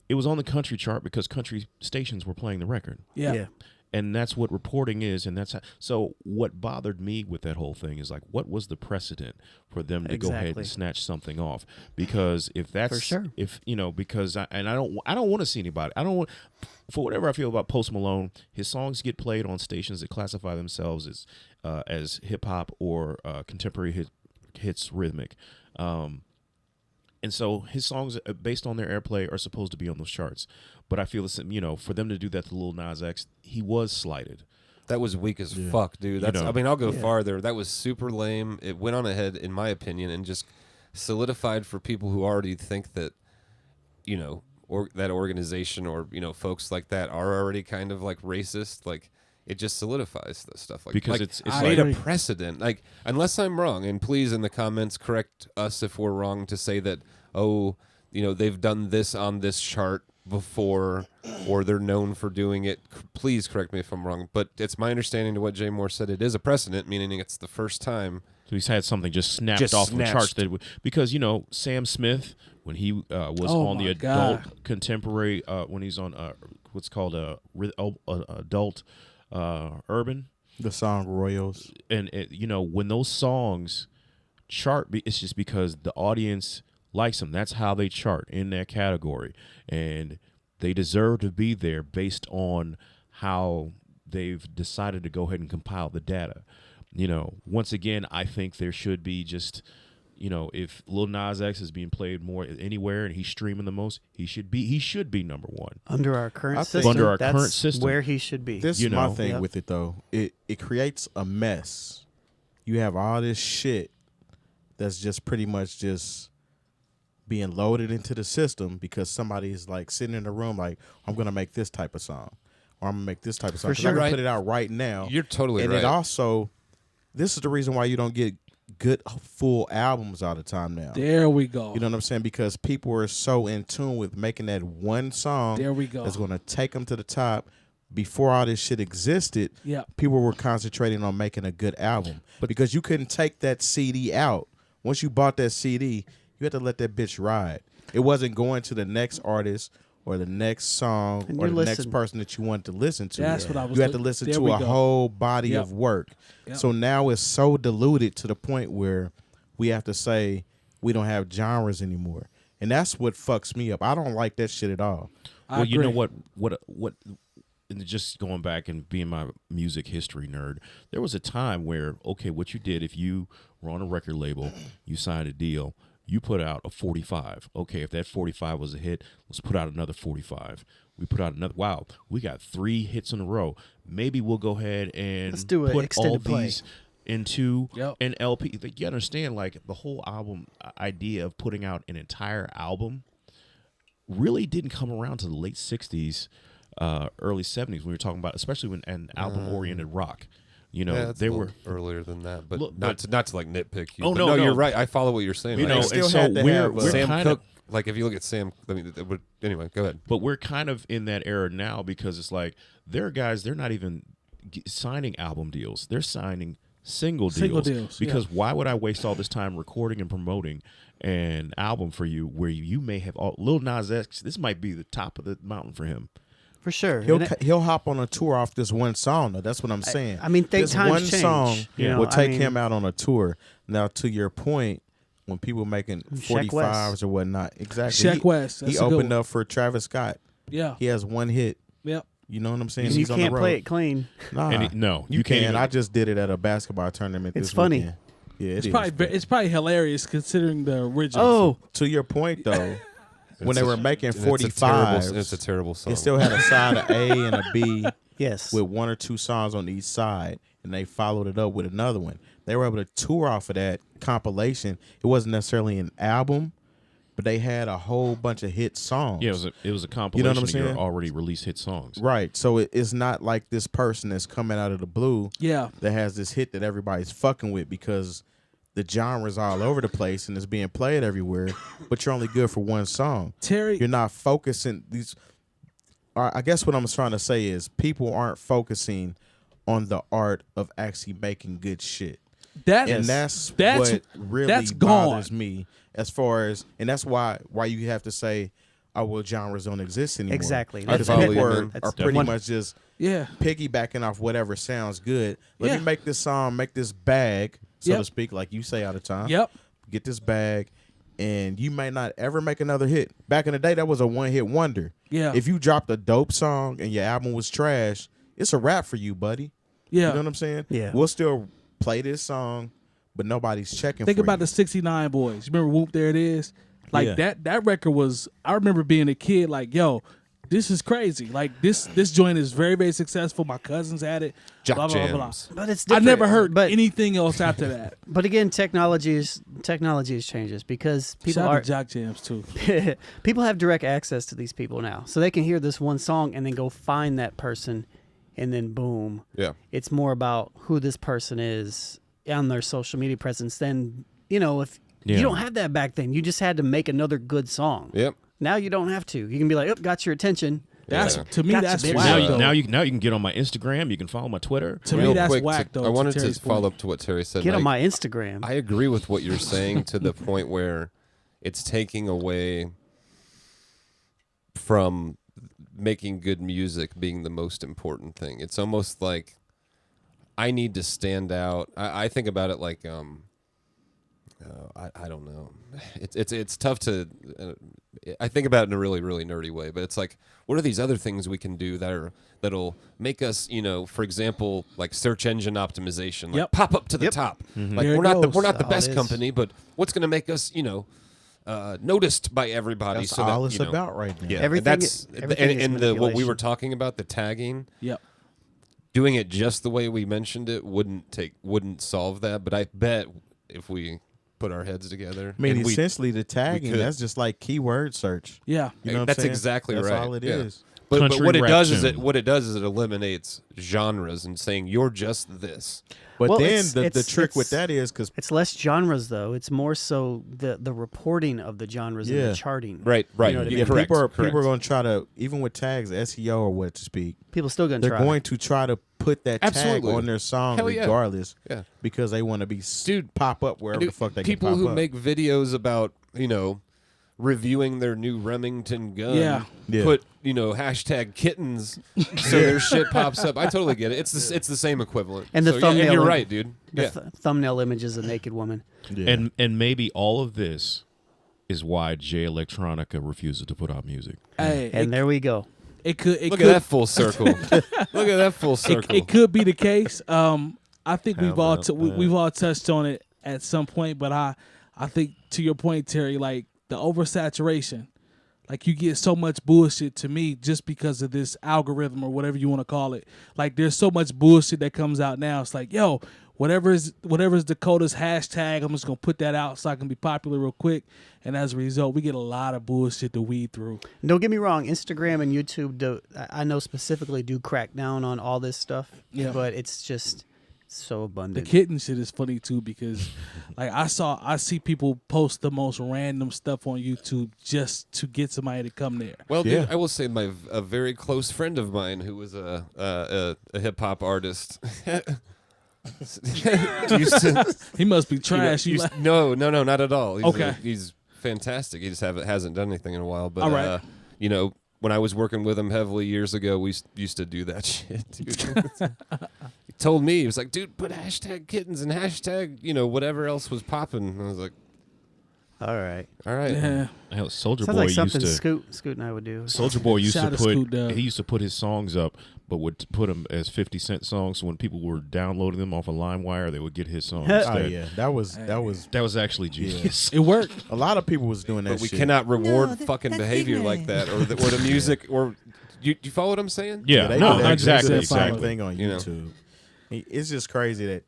it was on the country chart because country stations were playing the record, yeah. and that's what reporting is, and that's how, so what bothered me with that whole thing is, like, what was the precedent for them to go ahead Exactly. and snatch something off? Because if that's For sure. if you know, because I don't want to see anybody. I don't want, for whatever I feel about Post Malone, his songs get played on stations that classify themselves as hip hop or contemporary hits rhythmic. And so his songs, based on their airplay, are supposed to be on those charts. But I feel the same, you know, for them to do that to Lil Nas X, he was slighted. That was weak as fuck, dude. That's. know. I mean, I'll go farther. That was super lame. It went on ahead, in my opinion, and just solidified for people who already think that, you know, or that organization or, you know, folks like that are already kind of like racist. Like, it just solidifies the stuff. Like, Because like, it's I made agree. a precedent. Like, unless I'm wrong, and please in the comments correct us if we're wrong to say that, oh, you know, they've done this on this chart before, or they're known for doing it. Please correct me if I'm wrong, but it's my understanding to what Jay Moore said, it is a precedent, meaning it's the first time. So he's had something just snapped Just off the charts. snatched. Because, you know, Sam Smith, when he was Oh on the my adult God. contemporary, when he's on what's called adult urban, The song Royals. and you know, when those songs chart, it's just because the audience likes them. That's how they chart in that category, and they deserve to be there based on how they've decided to go ahead and compile the data. You know, once again, I think there should be just, you know, if Lil Nas X is being played more anywhere and he's streaming the most, he should be number one. Under our current I think- system, Under our that's current system. where he should be. This You is my know. thing Yep. with it though. It creates a mess. You have all this shit that's just pretty much just being loaded into the system because somebody's like sitting in the room like, I'm gonna make this type of song, or I'm gonna make this type of song. For 'Cause sure. I can Right. put it out right now. You're totally and right. it also, this is the reason why you don't get good full albums all the time now. There we go. You know what I'm saying? Because people are so in tune with making that one song There we go. that's going to take them to the top. Before all this shit existed, Yep. people were concentrating on making a good album. Because you couldn't take that CD out. Once you bought that CD, you had to let that bitch ride. It wasn't going to the next artist or the next song And or you the next listen. person that you wanted to listen to. That's what I was You had to look- listen there to we a go. whole body Yep. of work. Yep. So now it's so diluted to the point where we have to say we don't have genres anymore. And that's what fucks me up. I don't like that shit at all. I Well, you know agree. what? And just going back and being my music history nerd, there was a time where, okay, what you did, if you were on a record label, you signed a deal, you put out a 45. Okay, if that 45 was a hit, let's put out another 45. We put out another. Wow, we got 3 hits in a row. Maybe we'll go ahead and Let's do an put all extended play. these into Yep. an LP. Like, you understand, like, the whole album idea of putting out an entire album really didn't come around to the late 60s, early 70s when we were talking about, especially when an album-oriented rock. You know, Yeah, it's they a were little earlier than that, but Look, not to like nitpick you. Oh, but no, no. you're right. I follow what you're saying. You Like, know, still and so had to we're, have, we're Sam kind Cooke. of, Like if you look at Sam, I mean, anyway, go ahead. but we're kind of in that era now because it's like there are guys, they're not even signing album deals, they're signing single deals. Because why would I waste all this time recording and promoting an album for you where you may have Lil Nas X? This might be the top of the mountain for him. For sure. He'll hop on a tour off this one song, though. That's what I'm saying. I mean, this times one change, song you know, will I take mean- him out on a tour. Now, to your point, when people making Sheck 45s West. or whatnot, exactly. Sheck West. He That's a good opened one. up for Travis Scott. Yeah. He has one hit. Yep. You know what I'm saying? You He's on can't the road. play it clean. Nah, And no, you can't can. even- I just did it at a basketball tournament. It's this funny. weekend. Yeah, It's probably hilarious considering the original. Oh, To your point, though, when they were making And it's a terrible 45s, terrible song. it still had a side of A and a B yes. with one or two songs on each side, and they followed it up with another one. They were able to tour off of that compilation. It wasn't necessarily an album, but they had a whole bunch of hit songs. Yeah, it was a compilation I'm of your saying? already released hit songs. Right. So it's not like this person that's coming out of the blue Yeah. that has this hit that everybody's fucking with because the genre's all over the place and it's being played everywhere, but you're only good for one song. Terry. You're not focusing these. I guess what I'm trying to say is people aren't focusing on the art of actually making good shit. That's What really that's gone. bothers me as far as, and that's why you have to say, oh, well, genres don't exist anymore. Exactly. Because follow you, people man. are That's pretty one- much just Yeah. piggybacking off whatever sounds good. Let Yeah. me make this song, make this bag, so Yep. to speak, like you say all the time. Yep. Get this bag, and you may not ever make another hit. Back in the day, that was a one-hit wonder. Yeah. If you dropped a dope song and your album was trash, it's a wrap for you, buddy. Yeah. You know what I'm saying? Yeah. We'll still play this song, but nobody's checking Think for about you. the 69 Boys. You remember Whoop There It Is? Like Yeah. that record was, I remember being a kid like, yo, this is crazy. Like this joint is very, very successful. My cousins had it. Jock blah, blah, blah, blah. jams. But it's I different. never heard but, anything else after that. But again, technology is changes because people Shout out are to Jock Jams too. people have direct access to these people now, so they can hear this one song and then go find that person, and then boom, Yeah. it's more about who this person is on their social media presence than if Yeah. you don't have that back then. You just had to make another good song. Yep. Now you don't have to. You can be like, "Oh, got your attention." That's Yeah. to me. Gotcha, That's bitch. whack. Now though. you can get on my Instagram. You can follow my Twitter. To Real me, that's quick, whack though. I wanted to Terry's follow point. up to what Terry said. Get on like, my Instagram. I agree with what you're saying to the point where it's taking away from making good music being the most important thing. It's almost like I need to stand out. I think about it like I don't know. It's tough to. I think about it in a really really nerdy way, but it's like, what are these other things we can do that'll make us, for example, like search engine optimization, like Yep. pop up to the Yep. top. There Like it we're not the goes. best That's all it is. company, but what's going to make us, noticed by everybody? That's so all that, it's about right now. Yeah, Everything- and that's everything is and the what we were manipulation. talking about, the tagging. Yep. Doing it just the way we mentioned it wouldn't solve that, but I bet if we put our heads together, I mean, and we- essentially, the tagging, could. that's just like keyword search. Yeah. You know what I'm that's saying? exactly That's right. all it Yeah. is. But Country what it rap does is tune. it eliminates genres and saying you're just this. But Well, then it's- the it's- trick with it's- that is because It's less genres though. It's more so the reporting of the genres and Yeah. the charting. Right. You know what I mean? Correct. people are correct. going to try to, even with tags, SEO or what to speak, People still gonna they're try. going to try to put that Absolutely. tag on their song Hell yeah. regardless Yeah. because they want to be Dude, pop up wherever the fuck they people can pop who up. make videos about reviewing their new Remington gun. Yeah. Yeah. Put hashtag kittens so their shit pops up. I totally get it. It's the same equivalent. And the So, thumbnail and you're im- right, dude. The Yeah. thumbnail image is a naked woman. Yeah. And maybe all of this is why Jay Electronica refuses to put out music. Hey, And there we go. it could. It Look could. at that full circle. Look at that full circle. It could be the case. I think How we've all about that? we've all touched on it at some point, but I think to your point, Terry, like the oversaturation, like you get so much bullshit to me just because of this algorithm or whatever you want to call it. Like there's so much bullshit that comes out now. It's like, yo, whatever is Dakota's hashtag, I'm just gonna put that out so I can be popular real quick. And as a result, we get a lot of bullshit to weed through. Don't get me wrong, Instagram and YouTube I know specifically do crack down on all this stuff. Yeah. But it's just so The abundant. kitten shit is funny too because, like, I see people post the most random stuff on YouTube just to get somebody to come there. Well, Yeah. dude, I will say a very close friend of mine who was a hip hop artist used to. He must be trash. You know, You like- no, not at all. He's Okay. he's fantastic. He just hasn't done anything in a while. But All right. you know, when I was working with him heavily years ago, we used to do that shit, dude. He told me, he was like, dude, put hashtag kittens and hashtag, whatever else was popping. And I was like, All right. all right. yeah. Hell, Soldier Sounds Boy like something used to. Scoot and I would do. Soldier Boy used Shout to out to Scoot Dub. he used to put his songs up, but would put them as 50-cent songs. So when people were downloading them off of LimeWire, they would get his song Oh instead. yeah, that was That was actually genius. It worked. a lot of people was doing that. But we shit. cannot reward fucking behavior like that, or the music, or you follow what I'm saying? Yeah, they no, do that- exactly, they do the same exactly. thing on You know. YouTube. It's just crazy that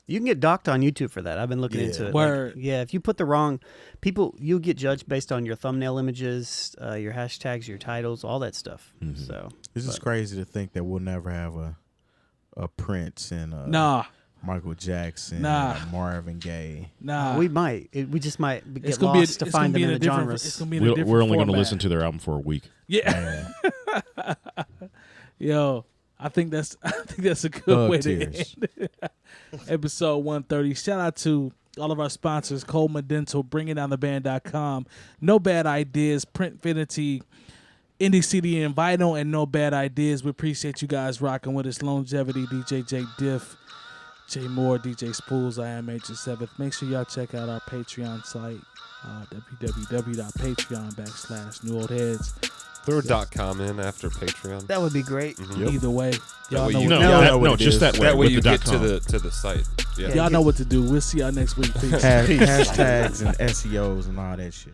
You can get docked on YouTube for that. I've been looking Yeah. into it. Word. Yeah, if you put the wrong people, you get judged based on your thumbnail images, your hashtags, your titles, all that stuff. Mm-hmm. So it's just crazy to think that we'll never have a Prince and Nah. Michael Jackson, Nah. Marvin Gaye. Nah. we might. We just might it's get gonna lost be to find them in the different. genres. It's gonna be in a different We're only going to format. listen to their album for a week. Yeah. Yo, I think that's a good Thug way to tears. end episode 130. Shout out to all of our sponsors: Coleman Dental, BringingDownTheBand.com, No Bad Ideas, Printfinity, Indie CD and Vinyl, and No Bad Ideas. We appreciate you guys rocking with us. Longevity, DJ Jay Diff, Jay Moore, DJ Spoolz. I am 𝐀𝐁𝐎𝐃. Make sure y'all check out our Patreon site, www.patreon.com/NewOldHeads. Throw a .com in after Patreon. That would be great. Either way, y'all way know, you- what, No, Y'all that, know what no, it just is. that way. That way with you the get .com. to the site. Yeah. y'all know what to do. We'll see y'all next week. Peace. Hashtags and SEOs and all that shit.